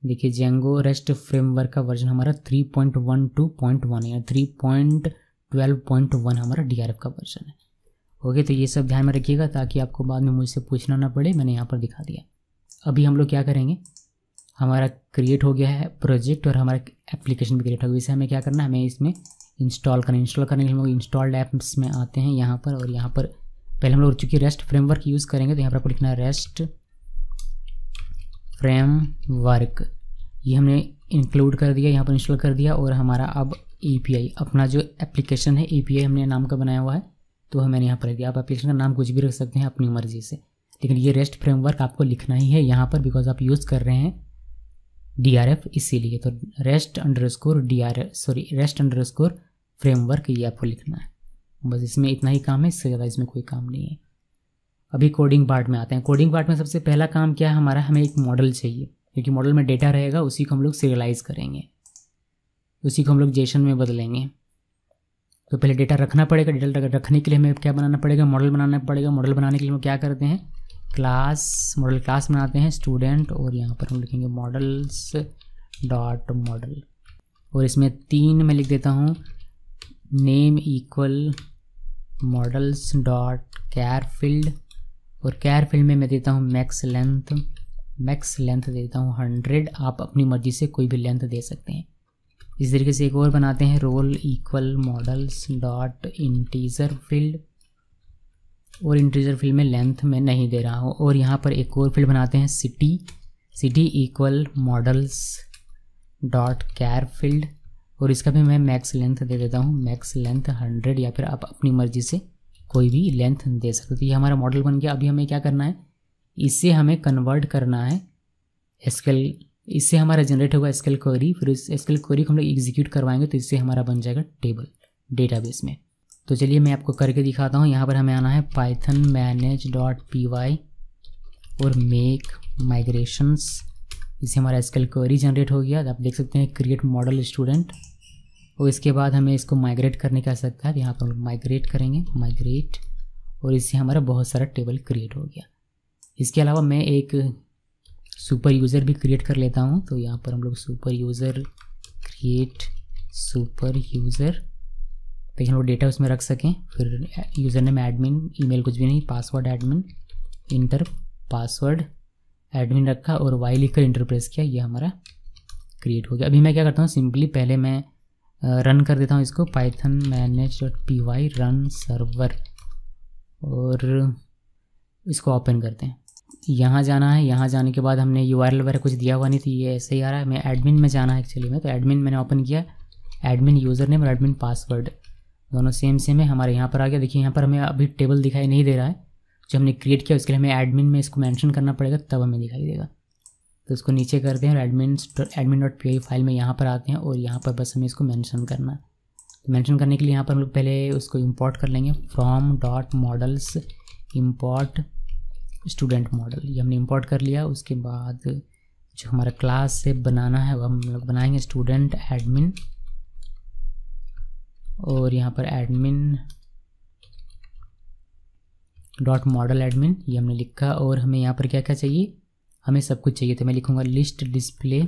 देखिए जेंगो रेस्ट फ्रेमवर्क का वर्जन हमारा 3.12.1 है, 3.12.1 हमारा DRF का वर्जन है। ओके, तो ये सब ध्यान में रखिएगा ताकि आपको बाद में मुझसे पूछना ना पड़े, मैंने यहाँ पर दिखा दिया। अभी हम लोग क्या करेंगे, हमारा क्रिएट हो गया है प्रोजेक्ट और हमारा एप्लीकेशन भी क्रिएट हो गया। इसे हमें क्या करना है, हमें इसमें इंस्टॉल करने के लिए हम लोग इंस्टॉल्ड ऐप्स में आते हैं यहाँ पर, और यहाँ पर पहले हम लोग चूँकि रेस्ट फ्रेमवर्क यूज़ करेंगे तो यहाँ पर आपको लिखना है रेस्ट फ्रेमवर्क, ये हमने इंक्लूड कर दिया, यहाँ पर इंस्टॉल कर दिया। और हमारा अब API, अपना जो एप्लीकेशन है API हमने नाम का बनाया हुआ है, तो मैंने यहाँ पर दिया। आप एप्लीकेशन का नाम कुछ भी रख सकते हैं अपनी मर्ज़ी से, लेकिन ये रेस्ट फ्रेमवर्क आपको लिखना ही है यहाँ पर, बिकॉज आप यूज़ कर रहे हैं DRF इसीलिए। तो रेस्ट अंडरस्कोर फ्रेमवर्क ये आपको लिखना है, बस इसमें इतना ही काम है, इससे ज़्यादा इसमें कोई काम नहीं है। अभी कोडिंग पार्ट में आते हैं। कोडिंग पार्ट में सबसे पहला काम क्या है हमारा, हमें एक मॉडल चाहिए, क्योंकि मॉडल में डेटा रहेगा, उसी को हम लोग सीरियलाइज़ करेंगे, उसी को हम लोग जेसन में बदलेंगे। तो पहले डेटा रखना पड़ेगा, डेटा रखने के लिए हमें क्या बनाना पड़ेगा, मॉडल बनाना पड़ेगा। मॉडल बनाने के लिए हम क्या करते हैं, मॉडल क्लास बनाते हैं स्टूडेंट, और यहाँ पर हम लिखेंगे मॉडल्स डॉट मॉडल, और इसमें 3 मैं लिख देता हूँ, name equal models dot char field, और कैर फील्ड में मैं देता हूँ मैक्स लेंथ देता हूँ 100। आप अपनी मर्जी से कोई भी लेंथ दे सकते हैं। इस तरीके से एक और बनाते हैं, role equal models dot integer field, और इंटीजर फील्ड में लेंथ मैं नहीं दे रहा हूँ। और यहाँ पर एक और फील्ड बनाते हैं city equal models dot char field, और इसका भी मैं मैक्स लेंथ दे देता हूँ, मैक्स लेंथ 100, या फिर आप अपनी मर्जी से कोई भी लेंथ दे सकते हो। तो ये हमारा मॉडल बन गया। अभी हमें क्या करना है, इससे हमें कन्वर्ट करना है SQL, इससे हमारा जनरेट होगा SQL क्वेरी, फिर इस SQL क्वेरी को हम लोग एग्जीक्यूट करवाएंगे तो इससे हमारा बन जाएगा टेबल डेटाबेस में। तो चलिए मैं आपको करके दिखाता हूँ। यहाँ पर हमें आना है python manage.py और मेक माइग्रेशंस, इससे हमारा SQL क्वेरी जनरेट हो गया। आप देख सकते हैं क्रिएट मॉडल स्टूडेंट, और इसके बाद हमें इसको माइग्रेट करने की आवश्यकता है। यहाँ पर हम लोग माइग्रेट करेंगे, माइग्रेट, और इससे हमारा बहुत सारा टेबल क्रिएट हो गया। इसके अलावा मैं एक सुपर यूज़र भी क्रिएट कर लेता हूँ। तो यहाँ पर हम लोग super user create super user, ताकि हम लोग डेटा उसमें रख सकें। फिर यूज़र नेम एडमिन, ईमेल कुछ भी नहीं, password admin, inter password admin रखा और वाई लिख कर इंटर प्रेस किया, ये हमारा क्रिएट हो गया। अभी मैं क्या करता हूँ, सिंपली पहले मैं रन कर देता हूँ इसको, python manage.py रन सर्वर, और इसको ओपन करते हैं। यहाँ जाना है, यहाँ जाने के बाद हमने URL वगैरह कुछ दिया हुआ नहीं थी, ये ऐसे ही आ रहा है। मैं एडमिन में जाना है एक्चुअली में, तो एडमिन मैंने ओपन किया, एडमिन यूज़र नेम और एडमिन पासवर्ड दोनों सेम है, हमारे यहाँ पर आ गया। देखिए यहाँ पर हमें अभी टेबल दिखाई नहीं दे रहा है, जो हमने क्रिएट किया उसके लिए हमें एडमिन में इसको मेंशन करना पड़ेगा, तब हमें दिखाई देगा। तो इसको नीचे करते हैं और admin.py फाइल में यहाँ पर आते हैं, और यहाँ पर बस हमें इसको मेंशन करना है। तो मेंशन करने के लिए यहाँ पर हम लोग पहले उसको इंपोर्ट कर लेंगे, from dot models import student model, ये हमने इंपोर्ट कर लिया। उसके बाद जो हमारा क्लास से बनाना है वो हम लोग बनाएंगे स्टूडेंट एडमिन, और यहाँ पर एडमिन डॉट मॉडल एडमिन, ये हमने लिखा। और हमें यहाँ पर क्या क्या चाहिए, हमें सब कुछ चाहिए, तो मैं लिखूँगा लिस्ट डिस्प्ले,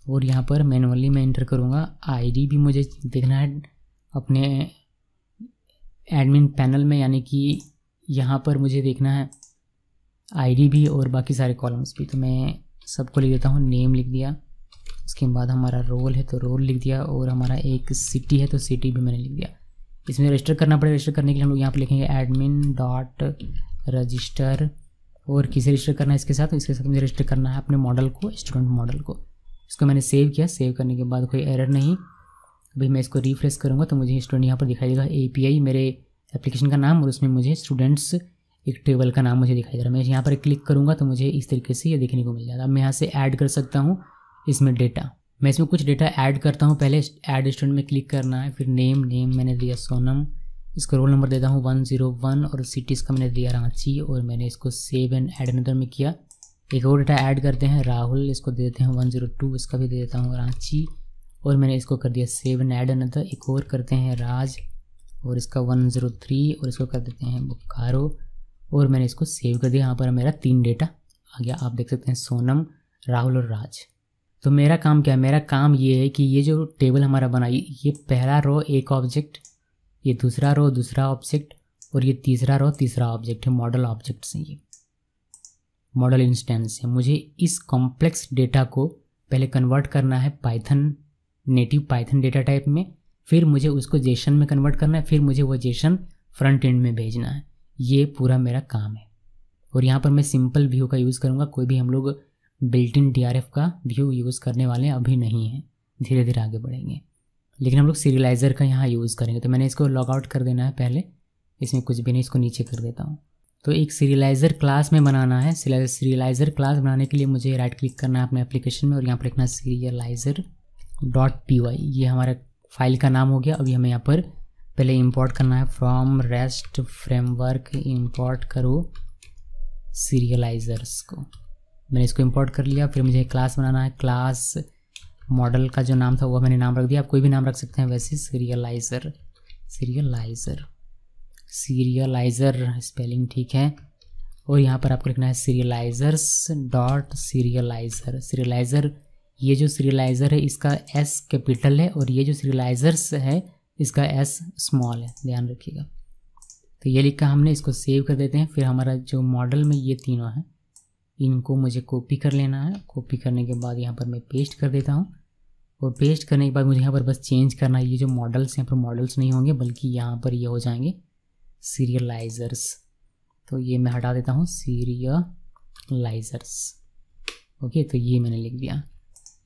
और यहाँ पर मैनुअली मैं इंटर करूँगा। आईडी भी मुझे देखना है अपने एडमिन पैनल में, यानी कि यहाँ पर मुझे देखना है आईडी भी और बाकी सारे कॉलम्स भी। तो मैं सबको लिख देता हूँ, नेम लिख दिया, उसके बाद हमारा रोल है तो रोल लिख दिया, और हमारा एक सिटी है तो सिटी भी मैंने लिख दिया। इसमें रजिस्टर करना पड़ेगा, रजिस्टर करने के लिए हम लोग यहाँ पर लिखेंगे एडमिन डॉट रजिस्टर, और किसे रजिस्टर करना है इसके साथ, तो इसके साथ मुझे रजिस्टर करना है अपने मॉडल को, स्टूडेंट मॉडल को। इसको मैंने सेव किया, सेव करने के बाद कोई एरर नहीं। अभी मैं इसको रिफ्रेश करूँगा तो मुझे स्टूडेंट यहाँ पर दिखाई देगा, API मेरे एप्लीकेशन का नाम, और उसमें मुझे स्टूडेंट्स एक टेबल का नाम मुझे दिखाई दे रहा है। मैं यहाँ पर क्लिक करूँगा तो मुझे इस तरीके से ये देखने को मिल जाएगा। अब मैं यहाँ से ऐड कर सकता हूँ इसमें डेटा, मैं इसमें कुछ डेटा ऐड करता हूँ। पहले ऐड स्टूडेंट में क्लिक करना है, फिर नेम मैंने दिया सोनम, इसको रोल नंबर देता हूँ 101 और सिटी इसका मैंने दिया रांची और मैंने इसको सेव एंड ऐड अनदर में किया। एक और डेटा ऐड करते हैं राहुल, इसको दे देते हैं 102, इसका भी दे देता हूँ रांची और मैंने इसको कर दिया सेव एंड ऐड अनदर। एक और करते हैं राज और इसका 103 और इसको कर देते हैं बोकारो और मैंने इसको सेव कर दिया। यहाँ पर मेरा 3 डेटा आ गया, आप देख सकते हैं सोनम, राहुल और राज। तो मेरा काम क्या है, मेरा काम ये है कि ये जो टेबल हमारा बना, ये पहला रो एक ऑब्जेक्ट, ये दूसरा रो दूसरा ऑब्जेक्ट और ये तीसरा रो तीसरा ऑब्जेक्ट है। मॉडल ऑब्जेक्ट्स हैं, ये मॉडल इंस्टेंस है। मुझे इस कॉम्प्लेक्स डेटा को पहले कन्वर्ट करना है Python, native Python data type में, फिर मुझे उसको जेसन में कन्वर्ट करना है, फिर मुझे वो जेसन फ्रंट एंड में भेजना है। ये पूरा मेरा काम है। और यहाँ पर मैं सिंपल व्यू का यूज़ करूँगा, कोई भी हम लोग बिल्ट इन DRF का व्यू यूज़ करने वाले अभी नहीं है, धीरे धीरे आगे बढ़ेंगे। लेकिन हम लोग सीरियलाइज़र का यहाँ यूज़ करेंगे। तो मैंने इसको लॉग आउट कर देना है पहले, इसमें कुछ भी नहीं, इसको नीचे कर देता हूँ। तो एक सीरियलाइज़र क्लास में बनाना है। सीरियलाइज़र क्लास बनाने के लिए मुझे राइट क्लिक करना है अपने एप्लीकेशन में और यहाँ पर लिखना है serializer.py। ये हमारा फाइल का नाम हो गया। अभी हमें यहाँ पर पहले इंपोर्ट करना है फ्रॉम रेस्ट फ्रेमवर्क, इंपोर्ट करो सीरियलाइजर्स को। मैंने इसको इंपोर्ट कर लिया। फिर मुझे क्लास बनाना है, क्लास मॉडल का जो नाम था वो मैंने नाम रख दिया, आप कोई भी नाम रख सकते हैं वैसे। सीरियलाइज़र स्पेलिंग ठीक है। और यहाँ पर आपको लिखना है serializers.serializer। सीरियलाइज़र, ये जो सीरियलाइज़र है इसका S कैपिटल है और ये जो सीरियलाइज़र्स है इसका S स्मॉल है, ध्यान रखिएगा। तो ये लिखा हमने, इसको सेव कर देते हैं। फिर हमारा जो मॉडल में ये तीनों हैं, इनको मुझे कॉपी कर लेना है। कॉपी करने के बाद यहाँ पर मैं पेस्ट कर देता हूँ और पेस्ट करने के बाद मुझे यहाँ पर बस चेंज करना है। ये जो मॉडल्स यहाँ पर मॉडल्स नहीं होंगे बल्कि यहाँ पर ये हो जाएंगे सीरियलाइज़र्स। तो ये मैं हटा देता हूँ, सीरियलाइज़र्स। ओके, तो ये मैंने लिख दिया,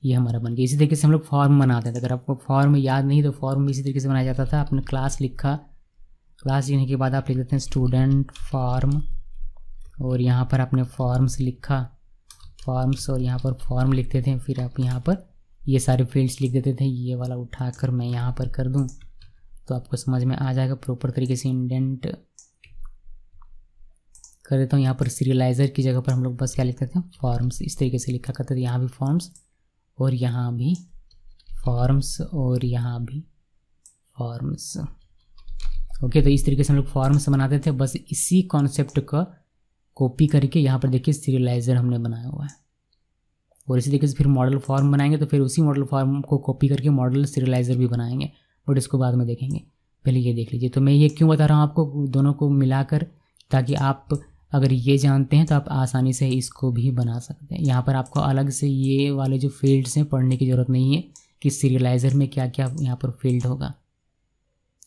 ये हमारा बन गया। इसी तरीके से हम लोग फॉर्म बनाते थे। अगर आपको फॉर्म याद नहीं तो फॉर्म इसी तरीके से बनाया जाता था। आपने क्लास लिखा, क्लास लिखने के बाद आप लिख देते हैं स्टूडेंट फॉर्म और यहाँ पर आपने फॉर्म्स लिखा, फॉर्म्स और यहाँ पर फॉर्म लिखते थे। फिर आप यहाँ पर ये सारे फील्ड्स लिख देते थे। ये वाला उठाकर मैं यहाँ पर कर दूँ तो आपको समझ में आ जाएगा। प्रॉपर तरीके से इंडेंट कर देता हूँ। यहाँ पर सीरियलाइज़र की जगह पर हम लोग बस क्या लिखते थे, फॉर्म्स। इस तरीके से लिखा करते थे। यहाँ भी फॉर्म्स और यहाँ भी फॉर्म्स और यहाँ भी फॉर्म्स। ओके, तो इस तरीके से हम लोग फॉर्म्स बनाते थे। बस इसी कॉन्सेप्ट का कॉपी करके यहाँ पर देखिए सीरियलाइज़र हमने बनाया हुआ है। और इसी तरीके से फिर मॉडल फॉर्म बनाएंगे तो फिर उसी मॉडल फॉर्म को कॉपी करके मॉडल सीरियलाइज़र भी बनाएंगे, बट इसको बाद में देखेंगे। पहले ये देख लीजिए। तो मैं ये क्यों बता रहा हूँ आपको, दोनों को मिलाकर, ताकि आप अगर ये जानते हैं तो आप आसानी से इसको भी बना सकते हैं। यहाँ पर आपको अलग से ये वाले जो फील्ड्स हैं पढ़ने की ज़रूरत नहीं है कि सीरियलाइज़र में क्या क्या यहाँ पर फील्ड होगा।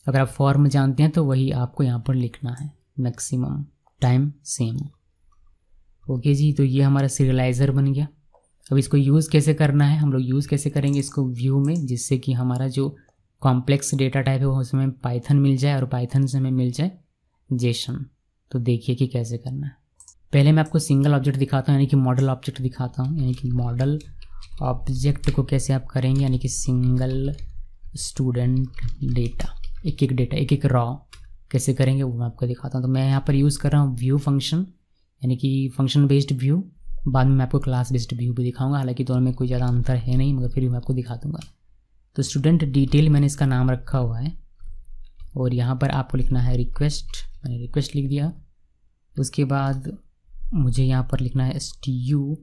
अगर आप फॉर्म जानते हैं तो वही आपको यहाँ पर लिखना है, मैक्सिमम टाइम सेम। ओके जी, तो ये हमारा सीरियलाइज़र बन गया। अब इसको यूज़ कैसे करना है, हम लोग यूज़ कैसे करेंगे इसको व्यू में, जिससे कि हमारा जो कॉम्प्लेक्स डेटा टाइप है वो उसमें पाइथन मिल जाए और पाइथन से हमें मिल जाए जेसन। तो देखिए कि कैसे करना है। पहले मैं आपको सिंगल ऑब्जेक्ट दिखाता हूँ, यानी कि मॉडल ऑब्जेक्ट दिखाता हूँ। यानी कि मॉडल ऑब्जेक्ट को कैसे आप करेंगे, यानी कि सिंगल स्टूडेंट डेटा, एक एक रॉ कैसे करेंगे वो मैं आपको दिखाता हूँ। तो मैं यहाँ पर यूज़ कर रहा हूँ व्यू फंक्शन, यानी कि फंक्शन बेस्ड व्यू। बाद में मैं आपको क्लास बेस्ड व्यू भी दिखाऊंगा, हालांकि दोनों में कोई ज़्यादा अंतर है नहीं, मगर फिर भी मैं आपको दिखा दूँगा। तो स्टूडेंट डिटेल मैंने इसका नाम रखा हुआ है और यहाँ पर आपको लिखना है रिक्वेस्ट। मैंने रिक्वेस्ट लिख दिया। उसके बाद मुझे यहाँ पर लिखना है STU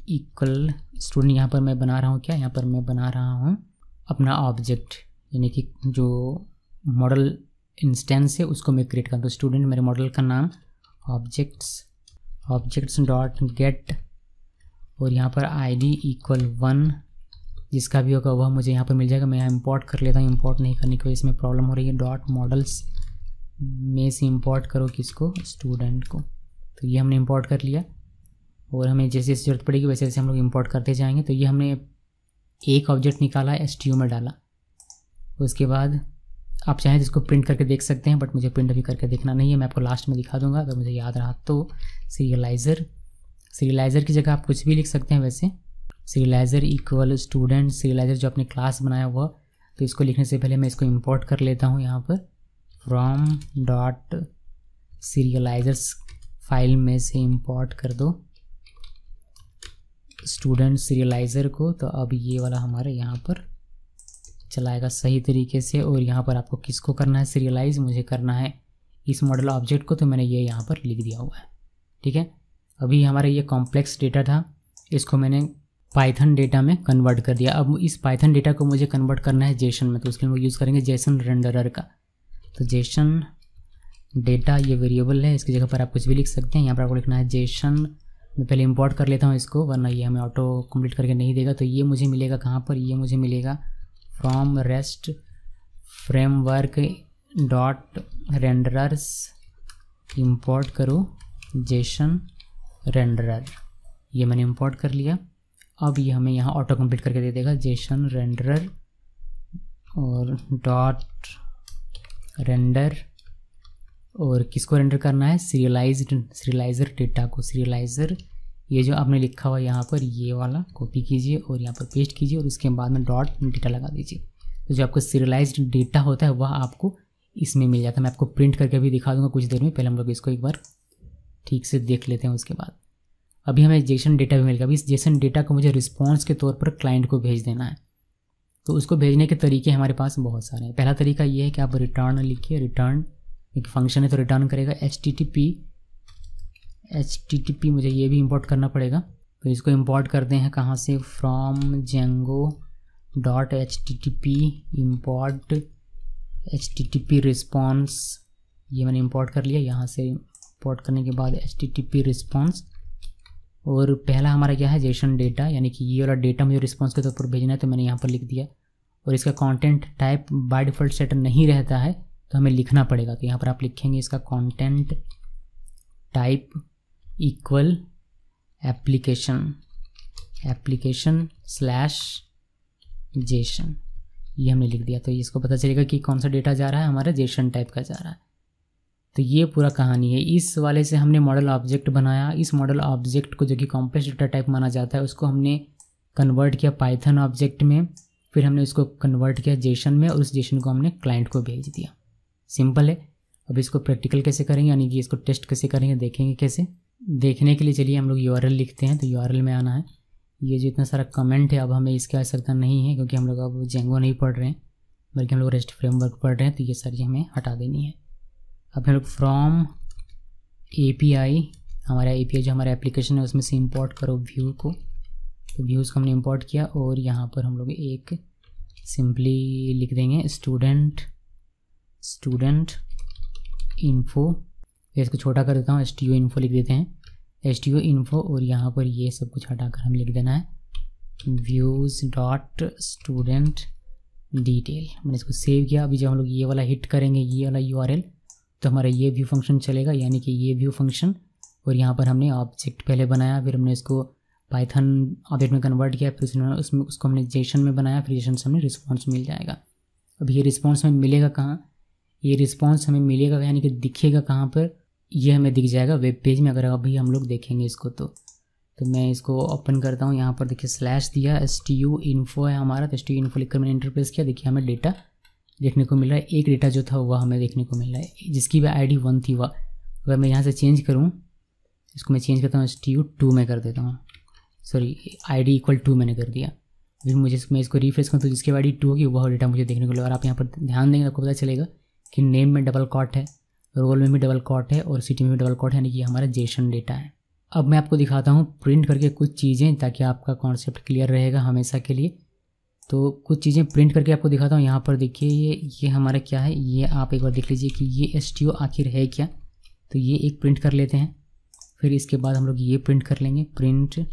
इक्वल स्टूडेंट। यहाँ पर मैं बना रहा हूँ क्या, यहाँ पर मैं बना रहा हूँ अपना ऑब्जेक्ट, यानी कि जो मॉडल इंस्टेंस है उसको मैं क्रिएट करता हूँ। स्टूडेंट मेरे मॉडल का नाम, ऑब्जेक्ट्स डॉट गेट और यहाँ पर ID इक्वल 1, जिसका भी होगा वह मुझे यहाँ पर मिल जाएगा। मैं यहाँ इंपोर्ट कर लेता हूँ। इंपोर्ट नहीं करने की वजह से प्रॉब्लम हो रही है। डॉट मॉडल्स में से इंपोर्ट करो किसको, स्टूडेंट को। तो ये हमने इंपोर्ट कर लिया और हमें जैसे जैसे जरूरत पड़ेगी वैसे वैसे हम लोग इंपोर्ट करते जाएंगे। तो ये हमने एक ऑब्जेक्ट निकाला, STU में डाला। उसके बाद आप चाहें तो इसको प्रिंट करके देख सकते हैं, बट मुझे प्रिंट अभी करके देखना नहीं है, मैं आपको लास्ट में दिखा दूंगा अगर मुझे याद रहा तो। सीरियलाइज़र की जगह आप कुछ भी लिख सकते हैं वैसे। सीरियलाइज़र इक्वल स्टूडेंट सीरियलाइज़र जो आपने क्लास बनाया हुआ, तो इसको लिखने से पहले मैं इसको इंपोर्ट कर लेता हूँ यहाँ पर फ्रॉम डॉट सीरियलाइजर्स फाइल में से इंपोर्ट कर दो स्टूडेंट सीरियलाइज़र को। तो अब ये वाला हमारे यहाँ पर चलाएगा सही तरीके से। और यहाँ पर आपको किसको करना है सीरियलाइज, मुझे करना है इस मॉडल ऑब्जेक्ट को, तो मैंने ये यहाँ पर लिख दिया हुआ है। ठीक है, अभी हमारा ये कॉम्प्लेक्स डेटा था, इसको मैंने पाइथन डेटा में कन्वर्ट कर दिया। अब इस पाइथन डेटा को मुझे कन्वर्ट करना है जेसन में, तो उसके लिए हम यूज़ करेंगे जेसन रेंडरर का। तो जेसन डेटा ये वेरिएबल है, इसकी जगह पर आप कुछ भी लिख सकते हैं। यहाँ पर आपको लिखना है जेसन। मैं पहले इंपोर्ट कर लेता हूँ इसको, वरना ये हमें ऑटो कंप्लीट करके नहीं देगा। तो ये मुझे मिलेगा कहाँ पर, ये मुझे मिलेगा from rest framework dot renderers import करो जेसन रेंडरर। ये मैंने इंपोर्ट कर लिया। अब ये हमें यहाँ ऑटो कंप्लीट करके दे देगा जेसन रेंडरर और डॉट रेंडर। और किसको रेंडर करना है, सीरियलाइज़र डेटा को। सीरियलाइज़र ये जो आपने लिखा हुआ यहाँ पर, ये वाला कॉपी कीजिए और यहाँ पर पेस्ट कीजिए और उसके बाद में डॉट डेटा लगा दीजिए। तो जो आपको सीरियलाइज्ड डेटा होता है वह आपको इसमें मिल जाता है। मैं आपको प्रिंट करके भी दिखा दूंगा कुछ देर में। पहले हम लोग इसको एक बार ठीक से देख लेते हैं, उसके बाद अभी हमें जेसन डेटा भी मिलेगा। अभी इस जेसन डेटा को मुझे रिस्पॉन्स के तौर पर क्लाइंट को भेज देना है। तो उसको भेजने के तरीके हमारे पास बहुत सारे हैं। पहला तरीका ये है कि आप रिटर्न लिखिए, रिटर्न एक फंक्शन है तो रिटर्न करेगा HTTP मुझे ये भी इंपोर्ट करना पड़ेगा। तो इसको इंपोर्ट करते हैं कहाँ से, from Django dot HTTP import HTTP response. ये मैंने इंपोर्ट कर लिया। यहाँ से इंपोर्ट करने के बाद HTTP रिस्पॉन्स। और पहला हमारा क्या है, जेसन डेटा, यानी कि ये वाला डेटा मुझे रिस्पॉन्स के तौर पर भेजना है, तो मैंने यहाँ पर लिख दिया। और इसका content type by default set नहीं रहता है, तो हमें लिखना पड़ेगा। तो यहाँ पर आप लिखेंगे इसका content type equal application slash Jason. ये हमने लिख दिया। तो इसको पता चलेगा कि कौन सा डेटा जा रहा है, हमारा जेसन टाइप का जा रहा है। तो ये पूरा कहानी है। इस वाले से हमने मॉडल ऑब्जेक्ट बनाया। इस मॉडल ऑब्जेक्ट को जो कि कॉम्प्लेक्स डेटा टाइप माना जाता है, उसको हमने कन्वर्ट किया पाइथन ऑब्जेक्ट में। फिर हमने उसको कन्वर्ट किया जेसन में और उस जेसन को हमने क्लाइंट को भेज दिया। सिंपल है। अब इसको प्रैक्टिकल कैसे करेंगे, यानी कि इसको टेस्ट कैसे करेंगे, देखेंगे कैसे। देखने के लिए चलिए हम लोग URL लिखते हैं। तो URL में आना है। ये जो इतना सारा कमेंट है, अब हमें इसकी आवश्यकता नहीं है, क्योंकि हम लोग अब जेंगो नहीं पढ़ रहे हैं, बल्कि हम लोग रेस्ट फ्रेमवर्क पढ़ रहे हैं। तो ये सारी हमें हटा देनी है। अब हम लोग फ्रॉम API, हमारा API जो हमारा एप्लीकेशन है उसमें से इंपोर्ट करो व्यू को। तो व्यूज़ को हमने इंपोर्ट किया और यहाँ पर हम लोग एक सिंपली लिख देंगे स्टूडेंट इन्फो। इसको छोटा कर देता हूँ, STU इन्फो लिख देते हैं, STU इन्फो। और यहाँ पर ये सब कुछ हटाकर हमें लिख देना है व्यूज़ डॉट स्टूडेंट डिटेल। मैंने इसको सेव किया। अभी जब हम लोग ये वाला हिट करेंगे, ये वाला URL, तो हमारा ये व्यू फंक्शन चलेगा, यानी कि ये व्यू फंक्शन। और यहाँ पर हमने ऑब्जेक्ट पहले बनाया, फिर हमने इसको पाइथन ऑब्जेक्ट में कन्वर्ट किया, फिर उसमें उसको हमने जेसन में बनाया, फिर जेसन से हमें रिस्पॉन्स मिल जाएगा। अब ये रिस्पॉन्स हमें मिलेगा कहाँ, ये रिस्पॉन्स हमें मिलेगा यानी कि दिखेगा कहाँ पर, ये हमें दिख जाएगा वेब पेज में। अगर अभी हम लोग देखेंगे इसको तो मैं इसको ओपन करता हूँ। यहाँ पर देखिए स्लैश दिया, STU इन्फो है हमारा। तो STU इन्फो लिखकर मैंने इंटरप्रेस किया। देखिए हमें डेटा देखने को मिल रहा है। एक डेटा जो था वह हमें देखने को मिल रहा है, जिसकी भी ID 1 थी वह। अगर मैं यहाँ से चेंज करूँ, इसको मैं चेंज करता हूँ, STU 2 में कर देता हूँ। सॉरी, ID = 2 मैंने कर दिया। अभी मैं इसको रिफ्रेश करूँ तो जिसकी ID 2 होगी वह डेटा मुझे देखने को मिलेगा। और आप यहाँ पर ध्यान देंगे आपको पता चलेगा कि नेम में डबल कॉट है, रोल में भी डबल कॉट है और सिटी में भी डबल कॉट है, यानी कि हमारा जेसन डेटा है। अब मैं आपको दिखाता हूँ प्रिंट करके कुछ चीज़ें, ताकि आपका कॉन्सेप्ट क्लियर रहेगा हमेशा के लिए। तो कुछ चीज़ें प्रिंट करके आपको दिखाता हूँ। यहाँ पर देखिए ये हमारा क्या है, ये आप एक बार देख लीजिए कि ये STU आखिर है क्या। तो ये एक प्रिंट कर लेते हैं। फिर इसके बाद हम लोग ये प्रिंट कर लेंगे, प्रिंट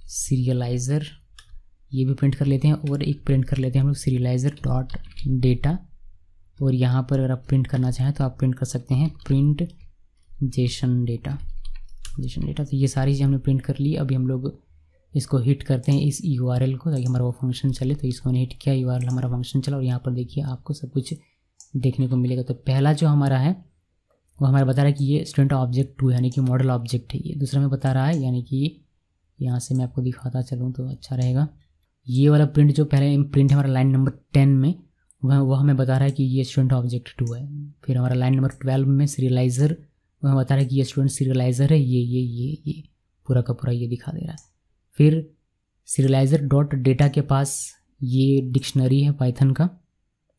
सीरियलाइज़र, ये भी प्रिंट कर लेते हैं। और एक प्रिंट कर लेते हैं हम लोग सीरियलाइज़र डॉट डेटा। और यहाँ पर अगर आप प्रिंट करना चाहें तो आप प्रिंट कर सकते हैं प्रिंट जेसन डेटा। तो ये सारी चीज़ें हमने प्रिंट कर ली। अभी हम लोग इसको हिट करते हैं इस URL को, ताकि हमारा वो फंक्शन चले। तो इसको मैंने हिट किया, URL हमारा फंक्शन चला। और यहाँ पर देखिए आपको सब कुछ देखने को मिलेगा। तो पहला जो हमारा है वो हमारा बता रहा है कि ये स्टूडेंट ऑब्जेक्ट 2 यानी कि मॉडल ऑब्जेक्ट है। ये दूसरा में बता रहा है यानी कि यहाँ से मैं आपको दिखाता चलूँ तो अच्छा रहेगा। ये वाला प्रिंट जो पहले प्रिंट है हमारा लाइन नंबर 10 में, वह हमें बता रहा है कि ये स्टूडेंट ऑब्जेक्ट 2 है। फिर हमारा लाइन नंबर 12 में सीरियलाइज़र, वह बता रहा है कि ये स्टूडेंट सीरियलाइज़र है, ये पूरा का पूरा ये दिखा दे रहा है। फिर सीरियलाइज़र डॉट डेटा के पास ये डिक्शनरी है पाइथन का,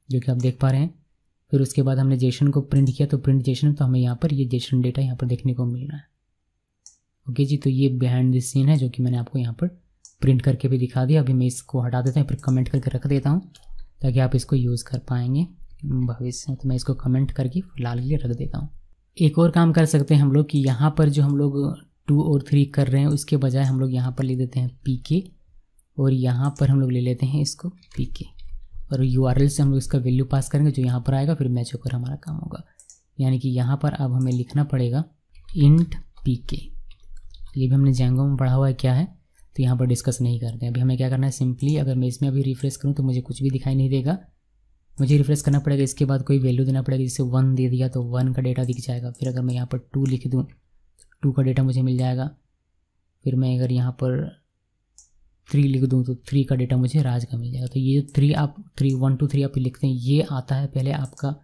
जो कि आप देख पा रहे हैं। फिर उसके बाद हमने जेसन को प्रिंट किया, तो प्रिंट जेसन, तो हमें यहाँ पर ये जेसन डेटा यहाँ पर देखने को मिल रहा है। ओके जी, तो ये बिहाइंड द सीन है जो कि मैंने आपको यहाँ पर प्रिंट करके भी दिखा दिया। अभी मैं इसको हटा देता हूँ, फिर कमेंट करके रख देता हूँ ताकि आप इसको यूज़ कर पाएंगे भविष्य में। तो मैं इसको कमेंट करके फिलहाल के लिए रख देता हूँ। एक और काम कर सकते हैं हम लोग कि यहाँ पर जो हम लोग 2 और 3 कर रहे हैं उसके बजाय हम लोग यहाँ पर ले देते हैं pk, और यहाँ पर हम लोग ले लेते हैं इसको pk, और URL से हम लोग इसका वैल्यू पास करेंगे जो यहाँ पर आएगा, फिर मैच होकर हमारा काम होगा। यानी कि यहाँ पर अब हमें लिखना पड़ेगा int pk। ये भी हमने Django में पढ़ा हुआ है क्या है, तो यहाँ पर डिस्कस नहीं करते हैं। अभी हमें क्या करना है, सिंपली अगर मैं इसमें अभी रिफ्रेश करूँ तो मुझे कुछ भी दिखाई नहीं देगा, मुझे रिफ्रेश करना पड़ेगा। इसके बाद कोई वैल्यू देना पड़ेगा, जैसे 1 दे दिया तो 1 का डेटा दिख जाएगा। फिर अगर मैं यहाँ पर 2 लिख दूँ, 2 का डेटा मुझे मिल जाएगा। फिर मैं अगर यहाँ पर 3 लिख दूँ तो 3 का डेटा मुझे राज का मिल जाएगा। तो ये जो 1 2 3 आप लिखते हैं, ये आता है पहले आपका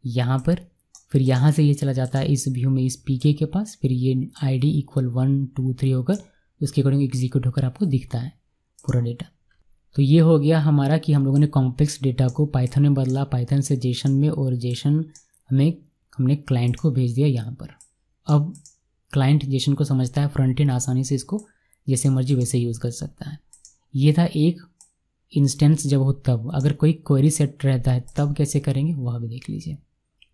यहाँ पर, फिर यहाँ से ये चला जाता है इस व्यू में इस pk के पास, फिर ये id इक्वल 1 2 3 होकर उसके अकॉर्डिंग एग्जीक्यूट होकर आपको दिखता है पूरा डेटा। तो ये हो गया हमारा कि हम लोगों ने कॉम्प्लेक्स डेटा को पाइथन में बदला, पाइथन से जेसन में, और जेसन हमने क्लाइंट को भेज दिया यहाँ पर। अब क्लाइंट जेसन को समझता है, फ्रंट एंड आसानी से इसको जैसे मर्जी वैसे यूज़ कर सकता है। ये था एक इंस्टेंस जब हो तब। अगर कोई क्वेरी सेट रहता है तब कैसे करेंगे वह भी देख लीजिए।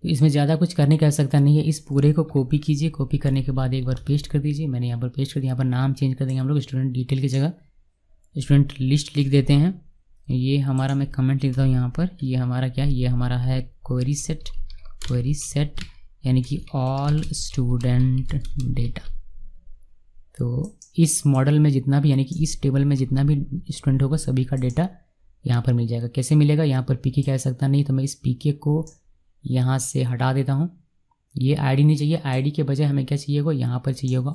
तो इसमें ज़्यादा कुछ करने की आवश्यकता नहीं है। इस पूरे को कॉपी कीजिए, कॉपी करने के बाद एक बार पेस्ट कर दीजिए। मैंने यहाँ पर पेस्ट कर दिया। यहाँ पर नाम चेंज कर देंगे हम लोग, स्टूडेंट डिटेल की जगह स्टूडेंट लिस्ट लिख देते हैं। ये हमारा, मैं कमेंट लिखता हूँ यहाँ पर, ये हमारा क्या है, ये हमारा है क्वेरी सेट यानी कि ऑल स्टूडेंट डेटा। तो इस मॉडल में जितना भी, यानी कि इस टेबल में जितना भी स्टूडेंट होगा सभी का डेटा यहाँ पर मिल जाएगा। कैसे मिलेगा, यहाँ पर pk कह सकता नहीं, तो मैं इस pk को यहाँ से हटा देता हूँ। ये id नहीं चाहिए, id के बजाय हमें क्या चाहिए होगा, यहाँ पर चाहिए होगा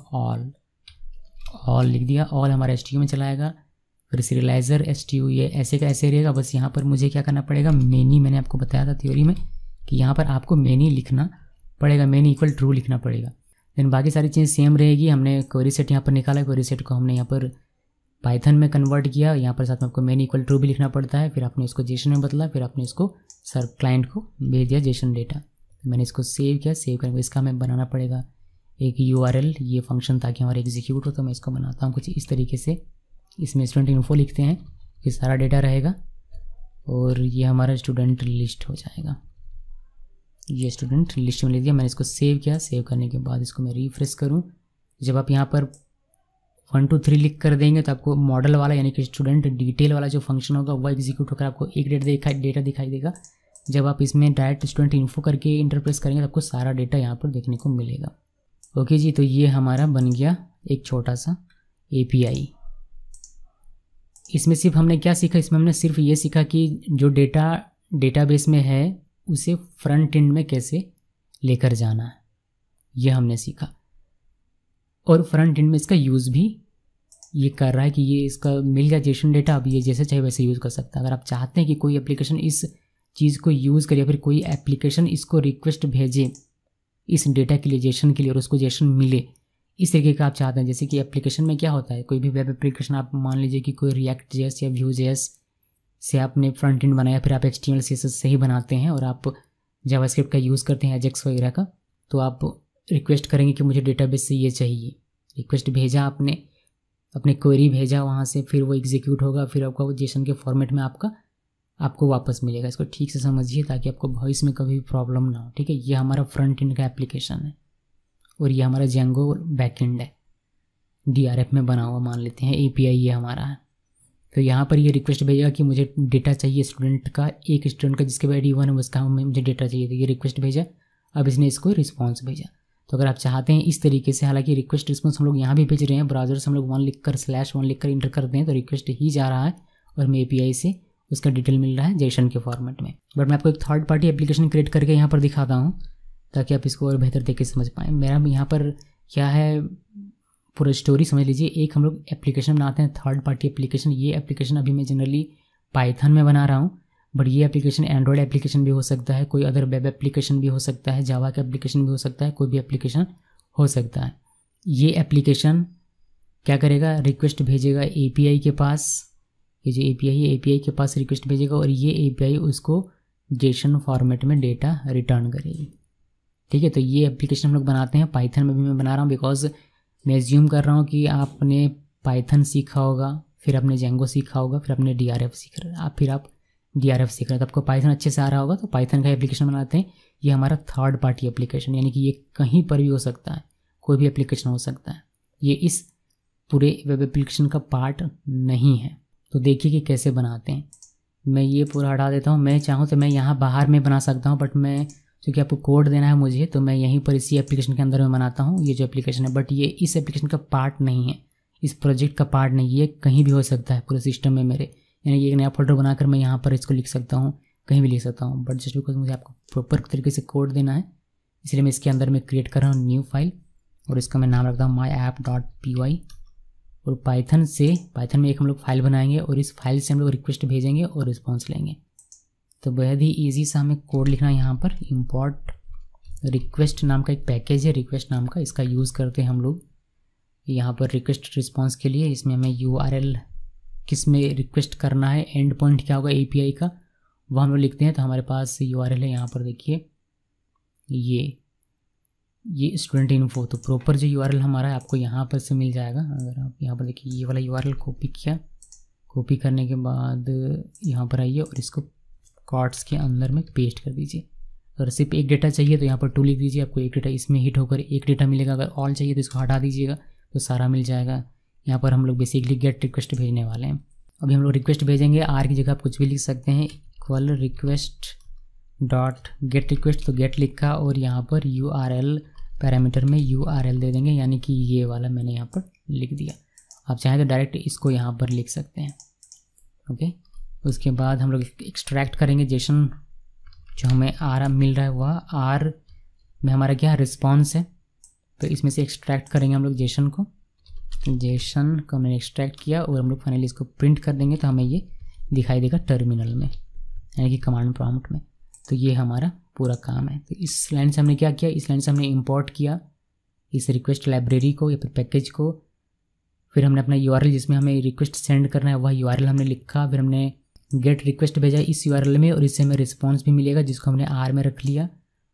ऑल लिख दिया। ऑल हमारा STU में चलाएगा। फिर सीरियलाइज़र STU ये ऐसे का ऐसे रहेगा। बस यहाँ पर मुझे क्या करना पड़ेगा, मेनी, मैंने आपको बताया था थ्योरी में कि यहाँ पर आपको मेनी लिखना पड़ेगा, मेनी इक्वल ट्रू लिखना पड़ेगा। देन बाकी सारी चीज़ सेम रहेगी। हमने क्वेरी सेट यहाँ पर निकाला, क्वेरी सेट को हमने यहाँ पर पाइथन में कन्वर्ट किया। यहाँ पर साथ में आपको मेनी इक्वल ट्रू भी लिखना पड़ता है। फिर आपने इसको जेसन में बदला, फिर आपने इसको सर क्लाइंट को भेज दिया जेसन डेटा। मैंने इसको सेव किया। सेव करके इसका हमें बनाना पड़ेगा एक URL, ये फंक्शन, ताकि हमारा एग्जीक्यूट हो। तो मैं इसको बनाता हूँ कुछ इस तरीके से। इसमें स्टूडेंट इन्फो लिखते हैं, ये सारा डेटा रहेगा, और ये हमारा स्टूडेंट लिस्ट हो जाएगा। ये स्टूडेंट लिस्ट में ले दिया। मैंने इसको सेव किया। सेव करने के बाद इसको मैं रिफ्रेश करूँ। जब आप यहाँ पर 1 2 3 लिख कर देंगे तो आपको मॉडल वाला यानी कि स्टूडेंट डिटेल वाला जो फंक्शन होगा वह एग्जीक्यूट होकर आपको एक डेटा दिखाई देगा। जब आप इसमें डायरेक्ट स्टूडेंट इन्फो करके इंटरप्रेस करेंगे तो आपको सारा डेटा यहाँ पर देखने को मिलेगा। ओके जी, तो ये हमारा बन गया एक छोटा सा API। इसमें सिर्फ हमने क्या सीखा, इसमें हमने सिर्फ ये सीखा कि जो डेटाबेस में है उसे फ्रंट एंड में कैसे लेकर जाना है, ये हमने सीखा। और फ्रंट एंड में इसका यूज़ भी ये कर रहा है कि ये इसका मिल गया जेसन डेटा, अब ये जैसे चाहे वैसे यूज़ कर सकता है। अगर आप चाहते हैं कि कोई एप्लीकेशन इस चीज़ को यूज़ करे, या फिर कोई एप्लीकेशन इसको रिक्वेस्ट भेजे इस डेटा के लिए, जेसन के लिए, और उसको जेसन मिले, इस तरीके का आप चाहते हैं। जैसे कि एप्लीकेशन में क्या होता है, कोई भी वेब एप्लीकेशन आप मान लीजिए कि कोई React.js या Vue.js से आपने फ्रंट एंड बनाया, फिर आप HTML CSS से ही बनाते हैं और आप जावास्क्रिप्ट का यूज़ करते हैं एजेक्स वगैरह का, तो आप रिक्वेस्ट करेंगे कि मुझे डेटाबेस से ये चाहिए। रिक्वेस्ट भेजा आपने, अपने क्वेरी भेजा वहाँ से, फिर वो एग्जीक्यूट होगा, फिर आपका वो जेसन के फॉर्मेट में आपको वापस मिलेगा। इसको ठीक से समझिए ताकि आपको भविष्य में कभी भी प्रॉब्लम ना हो। ठीक है, ये हमारा फ्रंट एंड का एप्लीकेशन है और ये हमारा Django बैकएंड है, DRF में बना हुआ मान लेते हैं। API ये हमारा है। तो यहाँ पर ये रिक्वेस्ट भेजेगा कि मुझे डेटा चाहिए स्टूडेंट का, एक स्टूडेंट का जिसके ID 1 है उसका मुझे डेटा चाहिए। तो ये रिक्वेस्ट भेजा, अब इसने इसको रिस्पॉन्स भेजा। तो अगर आप चाहते हैं इस तरीके से, हालांकि रिक्वेस्ट रिस्पॉन्स हम लोग यहाँ भी भेज रहे हैं, ब्राउज़र से हम लोग 1 लिखकर /1 लिखकर इंटर करते हैं तो रिक्वेस्ट ही जा रहा है और हमें API से उसका डिटेल मिल रहा है जेसन के फॉर्मेट में। बट मैं आपको एक थर्ड पार्टी एप्लीकेशन क्रिएट करके यहाँ पर दिखाता हूँ ताकि आप इसको और बेहतर तरीके से समझ पाएँ। मेरा यहाँ पर क्या है, पूरा स्टोरी समझ लीजिए। एक हम लोग एप्लीकेशन बनाते हैं थर्ड पार्टी एप्लीकेशन। ये एप्लीकेशन अभी मैं जनरली पाइथन में बना रहा हूँ, बट ये एप्लीकेशन एंड्रॉयड एप्लीकेशन भी हो सकता है, कोई अदर वेब एप्लीकेशन भी हो सकता है, जावा का एप्लीकेशन भी हो सकता है, कोई भी एप्लीकेशन हो सकता है। ये एप्लीकेशन क्या करेगा, रिक्वेस्ट भेजेगा एपीआई के पास, ये जो एपीआई है एपीआई के पास रिक्वेस्ट भेजेगा और ये एपीआई उसको जेसन फॉर्मेट में डेटा रिटर्न करेगी। ठीक है, तो ये एप्लीकेशन हम लोग बनाते हैं पाइथन में भी मैं बना रहा हूँ, बिकॉज मैं एज्यूम कर रहा हूँ कि आपने पाइथन सीखा होगा, फिर आपने जेंगो सीखा होगा, फिर आपने डीआरएफ सीख रहे फिर आप डीआरएफ सीख रहे हैं, तो आपको पाइथन अच्छे से आ रहा होगा। तो पाइथन का एप्लीकेशन बनाते हैं। ये हमारा थर्ड पार्टी एप्लीकेशन, यानी कि ये कहीं पर भी हो सकता है, कोई भी एप्लीकेशन हो सकता है, ये इस पूरे वेब एप्लीकेशन का पार्ट नहीं है। तो देखिए कि कैसे बनाते हैं। मैं ये पूरा हटा देता हूँ। मैं चाहूँ तो मैं यहाँ बाहर में बना सकता हूँ, बट मैं क्योंकि आपको कोड देना है मुझे, तो मैं यहीं पर इसी एप्लीकेशन के अंदर में बनाता हूँ ये जो एप्लीकेशन है। बट ये इस एप्लीकेशन का पार्ट नहीं है, इस प्रोजेक्ट का पार्ट नहीं, ये कहीं भी हो सकता है पूरे सिस्टम में मेरे, यानी कि एक नया फोल्डर बनाकर मैं यहाँ पर इसको लिख सकता हूँ, कहीं भी लिख सकता हूँ। बट जस्ट बिकॉज मुझे आपको प्रॉपर तरीके से कोड देना है, इसलिए मैं इसके अंदर में क्रिएट कर रहा हूँ न्यू फाइल और इसका मैं नाम रखता हूँ myapp.py। और पाइथन में एक हम लोग फाइल बनाएंगे और इस फाइल से हम लोग रिक्वेस्ट भेजेंगे और रिस्पॉन्स लेंगे। तो बेहद ही ईजी सा हमें कोड लिखना है। यहाँ पर इम्पोर्ट रिक्वेस्ट नाम का एक पैकेज है, रिक्वेस्ट नाम का, इसका यूज़ करते हैं हम लोग यहाँ पर रिक्वेस्ट रिस्पॉन्स के लिए। इसमें हमें URL किस में रिक्वेस्ट करना है, एंड पॉइंट क्या होगा API का, वह हम लोग लिखते हैं। तो हमारे पास URL है यहाँ पर, देखिए ये स्टूडेंट इन्फो। तो प्रॉपर जो URL हमारा है आपको यहाँ पर से मिल जाएगा। अगर आप यहाँ पर देखिए ये वाला URL कॉपी किया, कॉपी करने के बाद यहाँ पर आइए और इसको कार्ड्स के अंदर में पेस्ट कर दीजिए। अगर सिर्फ एक डेटा चाहिए तो यहाँ पर 2 लिख दीजिए, आपको एक डेटा इसमें हिट होकर एक डेटा मिलेगा। अगर ऑल चाहिए तो इसको हटा दीजिएगा तो सारा मिल जाएगा। यहाँ पर हम लोग बेसिकली गेट रिक्वेस्ट भेजने वाले हैं। अभी हम लोग रिक्वेस्ट भेजेंगे, आर की जगह आप कुछ भी लिख सकते हैं, equal request dot gate request. तो गेट लिखा और यहाँ पर URL पैरामीटर में URL दे देंगे, यानी कि ये वाला मैंने यहाँ पर लिख दिया। आप चाहें तो डायरेक्ट इसको यहाँ पर लिख सकते हैं। ओके, उसके बाद हम लोग एक्सट्रैक्ट करेंगे जेसन, जो हमें आर मिल रहा है वह आर में हमारा क्या रिस्पॉन्स है, तो इसमें से एक्सट्रैक्ट करेंगे हम लोग जेसन को हमने एक्सट्रैक्ट किया और हम लोग फाइनली इसको प्रिंट कर देंगे। तो हमें ये दिखाई देगा टर्मिनल में, यानी कि कमांड प्रॉम्प्ट में। तो ये हमारा पूरा काम है। तो इस लाइन से हमने क्या किया, इस लाइन से हमने इंपोर्ट किया इस रिक्वेस्ट लाइब्रेरी को या फिर पैकेज को। फिर हमने अपना URL जिसमें हमें रिक्वेस्ट सेंड करना है वह URL हमने लिखा। फिर हमने गेट रिक्वेस्ट भेजा इस URL में और इससे हमें रिस्पॉन्स भी मिलेगा, जिसको हमने R में रख लिया।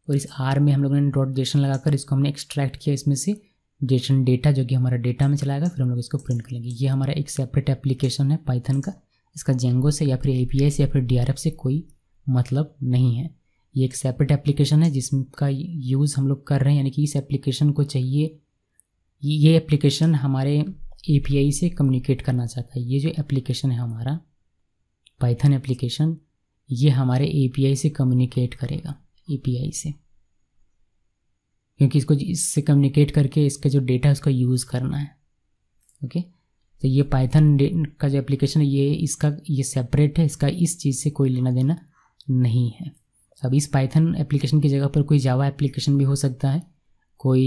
और इस R में हम लोगों ने डॉट जेसन लगाकर इसको हमने एक्सट्रैक्ट किया इसमें से जेसन डेटा, जो कि हमारा डेटा में चलाएगा। फिर हम लोग इसको प्रिंट करेंगे। ये हमारा एक सेपरेट एप्लीकेशन है पाइथन का, इसका जेंगो से या फिर API से या फिर DRF से कोई मतलब नहीं है। ये एक सेपरेट एप्लीकेशन है जिसका यूज़ हम लोग कर रहे हैं, यानी कि इस एप्लीकेशन को चाहिए, ये एप्लीकेशन हमारे API से कम्युनिकेट करना चाहता है। ये जो एप्लीकेशन है हमारा पाइथन एप्लीकेशन, ये हमारे API से कम्युनिकेट करेगा, API से, क्योंकि इसको इससे कम्युनिकेट करके इसका जो डेटा है उसका यूज़ करना है। ओके, तो ये पाइथन का जो एप्लीकेशन है ये सेपरेट है, इसका इस चीज़ से कोई लेना देना नहीं है। अब इस पाइथन एप्लीकेशन की जगह पर कोई जावा एप्लीकेशन भी हो सकता है, कोई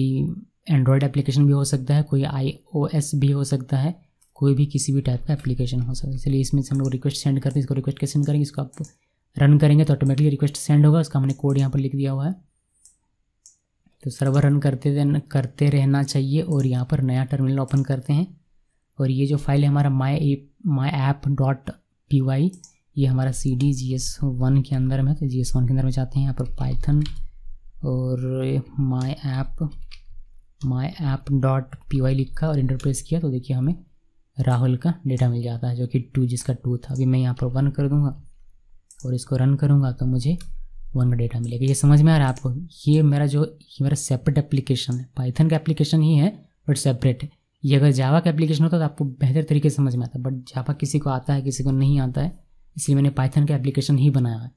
एंड्रॉयड एप्लीकेशन भी हो सकता है, कोई iOS भी हो सकता है, कोई भी किसी भी टाइप का एप्लीकेशन हो सकता है। इसलिए इसमें से हम लोग रिक्वेस्ट सेंड करते हैं, इसको रिक्वेस्ट कैसे सेंड करेंगे, इसको आप रन करेंगे तो ऑटोमेटिकली रिक्वेस्ट सेंड होगा। उसका हमने कोड यहाँ पर लिख दिया हुआ है। तो सर्वर रन करते रहना चाहिए और यहाँ पर नया टर्मिनल ओपन करते हैं। और ये जो फाइल है हमारा myapp.py, ये हमारा CD GS1 के अंदर में है। तो GS1 के अंदर में जाते हैं, यहाँ पर पाइथन और myapp.py लिखा और इंटर प्रेस किया। तो देखिए हमें राहुल का डेटा मिल जाता है, जो कि 2 जिसका 2 था। अभी मैं यहाँ पर 1 कर दूँगा और इसको रन करूँगा तो मुझे 1 का डेटा मिलेगा। ये समझ में आ रहा है आपको? ये मेरा सेपरेट एप्लीकेशन है, पाइथन का एप्लीकेशन ही है बट सेपरेट है। ये अगर जावा का एप्लीकेशन होता तो आपको बेहतर तरीके से समझ में आता, बट जावा किसी को आता है किसी को नहीं आता है, इसलिए मैंने पाइथन का एप्लीकेशन ही बनाया है।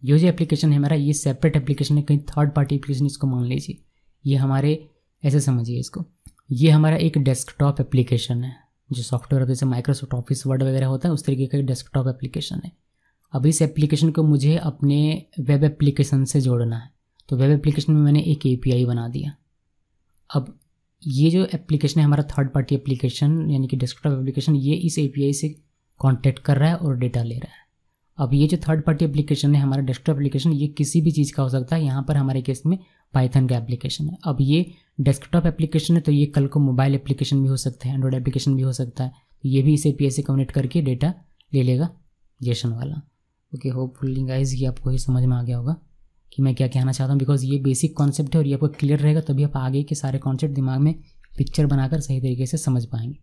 ये जो एप्लीकेशन है मेरा, ये सेपरेट एप्लीकेशन है, कहीं थर्ड पार्टी एप्लीकेशन इसको मान लीजिए। ये हमारे ऐसे समझिए इसको, ये हमारा एक डेस्कटॉप एप्लीकेशन है, जो सॉफ्टवेयर जैसे माइक्रोसॉफ्ट ऑफिस वर्ड वगैरह होता है उस तरीके का डेस्कटॉप एप्लीकेशन है। अब इस एप्लीकेशन को मुझे अपने वेब एप्लीकेशन से जोड़ना है, तो वेब एप्लीकेशन में मैंने एक API बना दिया। अब ये जो एप्लीकेशन है हमारा थर्ड पार्टी एप्लीकेशन यानी कि डेस्कटॉप एप्लीकेशन, ये इस API से कांटेक्ट कर रहा है और डेटा ले रहा है। अब ये जो थर्ड पार्टी एप्लीकेशन है हमारा डेस्कटॉप एप्लीकेशन, ये किसी भी चीज़ का हो सकता है। यहाँ पर हमारे केस में पाइथन का एप्लीकेशन है। अब ये डेस्कटॉप एप्लीकेशन है तो ये कल को मोबाइल एप्लीकेशन भी हो सकता है, एंड्रॉयड एप्लीकेशन भी हो सकता है। तो ये भी इस API से कनेक्ट करके डेटा ले लेगा जेसन वाला। ओके, होपफुली गाइस ये आपको ही समझ में आ गया होगा कि मैं क्या कहना चाहता हूँ, बिकॉज ये बेसिक कॉन्सेप्ट है और ये आपको क्लियर रहेगा तभी आप आगे के सारे कॉन्सेप्ट दिमाग में पिक्चर बनाकर सही तरीके से समझ पाएंगे।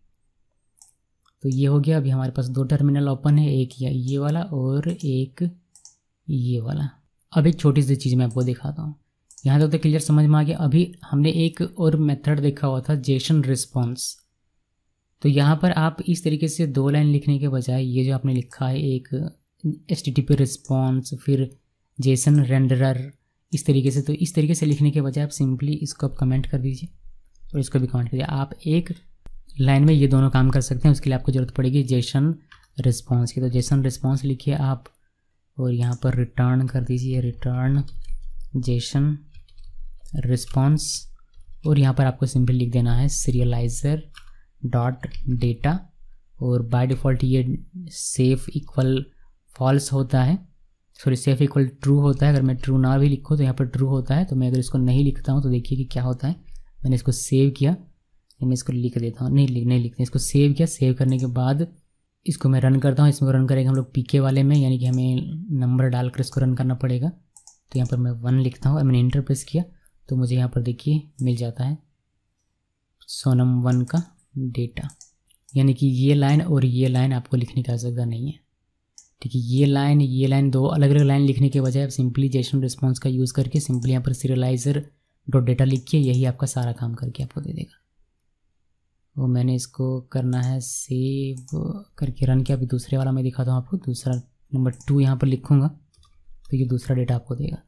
तो ये हो गया। अभी हमारे पास 2 टर्मिनल ओपन है, एक ये वाला और एक ये वाला। अब एक छोटी सी चीज़ मैं आपको दिखाता हूँ। यहाँ तक तो क्लियर समझ में आ गया। अभी हमने एक और मेथड देखा हुआ था जेसन रिस्पॉन्स। तो यहाँ पर आप इस तरीके से 2 लाइन लिखने के बजाय ये जो आपने लिखा है एक HTTP रिस्पॉन्स फिर जेसन रेंडरर, इस तरीके से, तो इस तरीके से लिखने के बजाय आप सिंपली इसको आप कमेंट कर दीजिए और इसको भी कमेंट करिए। आप एक लाइन में ये दोनों काम कर सकते हैं। उसके लिए आपको ज़रूरत पड़ेगी जेसन रिस्पॉन्स की। तो जेसन रिस्पॉन्स लिखिए आप और यहाँ पर रिटर्न कर दीजिए, रिटर्न जेसन रिस्पॉन्स। और यहाँ पर आपको सिंपल लिख देना है सीरियलाइजर डॉट डेटा। और बाय डिफ़ॉल्ट ये सेफ इक्वल फॉल्स होता है, सॉरी सेफ इक्वल ट्रू होता है। अगर मैं ट्रू ना भी लिखूँ तो यहाँ पर ट्रू होता है। तो मैं अगर इसको नहीं लिखता हूँ तो देखिए कि क्या होता है। मैंने इसको सेव किया, मैं इसको लिख देता हूँ, नहीं लिखते, इसको सेव किया। सेव करने के बाद इसको मैं रन करता हूँ। इसमें रन करेंगे हम लोग PK वाले में, यानी कि हमें नंबर डालकर इसको रन करना पड़ेगा। तो यहाँ पर मैं 1 लिखता हूँ और मैंने इंटर प्रेस किया तो मुझे यहाँ पर देखिए मिल जाता है सोनम 1 का डेटा। यानी कि ये लाइन और ये लाइन आपको लिखने की आवश्यकता नहीं है, ठीक है। ये लाइन 2 अलग अलग लाइन लिखने के बजाय आप सिंपली जेसन रिस्पॉन्स का यूज़ करके सिंपली यहाँ पर सीरियलाइजर डॉट डेटा लिखिए, यही आपका सारा काम करके आपको दे देगा। वो मैंने इसको करना है सेव करके रन किया। अभी दूसरे वाला मैं दिखाता हूँ आपको। दूसरा नंबर 2 यहाँ पर लिखूँगा तो ये दूसरा डेटा आपको देगा।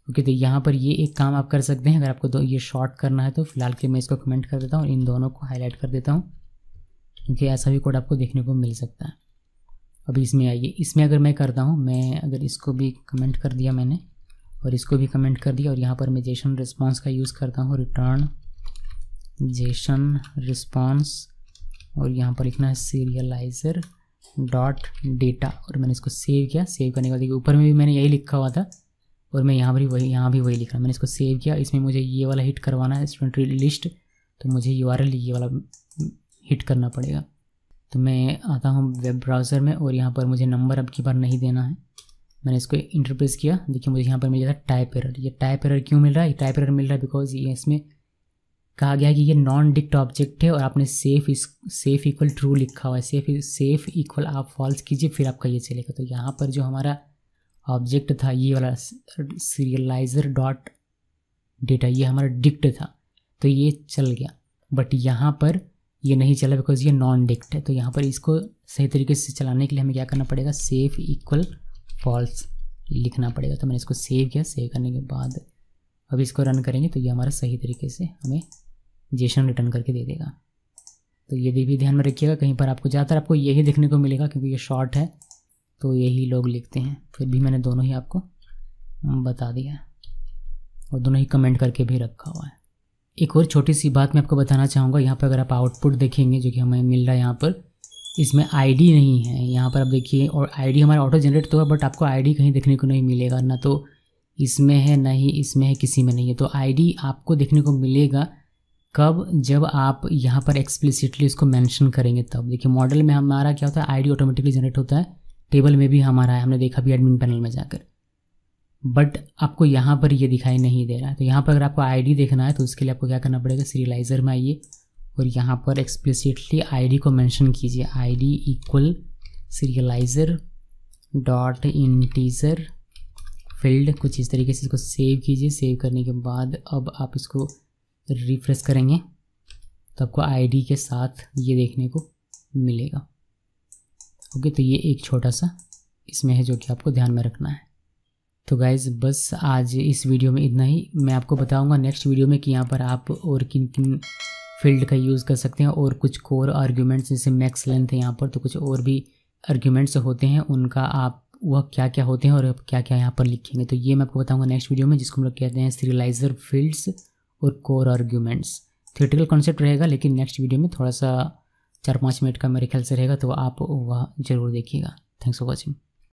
ओके, तो यहाँ पर ये एक काम आप कर सकते हैं। अगर आपको ये शॉर्ट करना है तो फिलहाल के मैं इसको कमेंट कर देता हूँ, इन दोनों को हाईलाइट कर देता हूँ क्योंकि ऐसा भी कोड आपको देखने को मिल सकता है। अभी इसमें आइए, इसमें अगर मैं करता हूँ, मैं अगर इसको भी कमेंट कर दिया मैंने और इसको भी कमेंट कर दिया और यहाँ पर मैं जेसन रिस्पॉन्स का यूज़ करता हूँ, रिटर्न जेसन रिस्पॉन्स और यहाँ पर लिखना है सीरियलाइजर डॉट डेटा और मैंने इसको सेव किया। सेव करने के बाद ऊपर में भी मैंने यही लिखा हुआ था और मैं यहाँ भी वही लिखा। मैंने इसको सेव किया। इसमें मुझे ये वाला हिट करवाना है स्टूडेंट लिस्ट, तो मुझे URL ये वाला हिट करना पड़ेगा। तो मैं आता हूँ वेब ब्राउज़र में और यहाँ पर मुझे नंबर अब की बार नहीं देना है। मैंने इसको इंटरप्रेस किया, देखिए मुझे यहाँ पर मिल जाता है टाइप एरर। ये टाइप एरर क्यों मिल रहा है? टाइप एरर मिल रहा है बिकॉज ये इसमें कहा गया है कि ये नॉन डिक्ट ऑब्जेक्ट है और आपने सेफ इक्वल ट्रू लिखा हुआ है। सेफ इक्वल आप फॉल्स कीजिए फिर आपका ये चलेगा। तो यहाँ पर जो हमारा ऑब्जेक्ट था ये वाला सीरियलाइजर डॉट डेटा, ये हमारा डिक्ट था तो ये चल गया। बट यहाँ पर ये नहीं चला बिकॉज ये नॉन डिक्ट है। तो यहाँ पर इसको सही तरीके से चलाने के लिए हमें क्या करना पड़ेगा? सेफ इक्वल फॉल्स लिखना पड़ेगा। तो मैंने इसको सेव किया। सेव करने के बाद अब इसको रन करेंगे तो ये हमारा सही तरीके से हमें जेसन रिटर्न करके दे देगा। तो ये भी ध्यान में रखिएगा, कहीं पर आपको ज़्यादातर आपको यही देखने को मिलेगा क्योंकि ये शॉर्ट है तो यही लोग लिखते हैं। फिर भी मैंने दोनों ही आपको बता दिया और दोनों ही कमेंट करके भी रखा हुआ है। एक और छोटी सी बात मैं आपको बताना चाहूँगा। यहाँ पर अगर आप आउटपुट देखेंगे जो कि हमें मिल रहा है यहाँ पर, इसमें आईडी नहीं है। यहाँ पर आप देखिए, और आईडी हमारा ऑटो जनरेट तो है बट आपको आईडी कहीं देखने को नहीं मिलेगा, ना तो इसमें है ना ही इसमें है, किसी में नहीं है। तो आईडी आपको देखने को मिलेगा कब? जब आप यहाँ पर एक्सप्लिसिटली इसको मेंशन करेंगे तब। देखिए मॉडल में हमारा क्या होता है, आईडी ऑटोमेटिकली जनरेट होता है, टेबल में भी हमारा है, हमने देखा भी एडमिन पैनल में जाकर, बट आपको यहाँ पर ये दिखाई नहीं दे रहा है। तो यहाँ पर अगर आपको आईडी देखना है तो उसके लिए आपको क्या करना पड़ेगा? सीरियलाइजर में आइए और यहाँ पर एक्सप्लिसिटली आईडी को मेंशन कीजिए। ID equal serialiser dot integer field, कुछ इस तरीके से इसको सेव कीजिए। सेव करने के बाद अब आप इसको रिफ्रेश करेंगे तो आपको आईडी के साथ ये देखने को मिलेगा। ओके, तो ये एक छोटा सा इसमें है जो कि आपको ध्यान में रखना है। तो गाइज़ बस आज इस वीडियो में इतना ही। मैं आपको बताऊंगा नेक्स्ट वीडियो में कि यहाँ पर आप और किन किन फील्ड का यूज़ कर सकते हैं और कुछ कोर आर्ग्यूमेंट्स जैसे मैक्स लेंथ है यहाँ पर, तो कुछ और भी आर्ग्यूमेंट्स होते हैं उनका आप वह क्या क्या होते हैं और क्या क्या यहाँ पर लिखेंगे। तो ये मैं आपको बताऊंगा नेक्स्ट वीडियो में, जिसको हम लोग कहते हैं सीरियलाइजर फील्ड्स और कोर आर्ग्यूमेंट्स। थियोरेटिकल कॉन्सेप्ट रहेगा, लेकिन नेक्स्ट वीडियो में थोड़ा सा 4-5 मिनट का मेरे ख्याल से रहेगा, तो आप वह ज़रूर देखिएगा। Thanks for watching.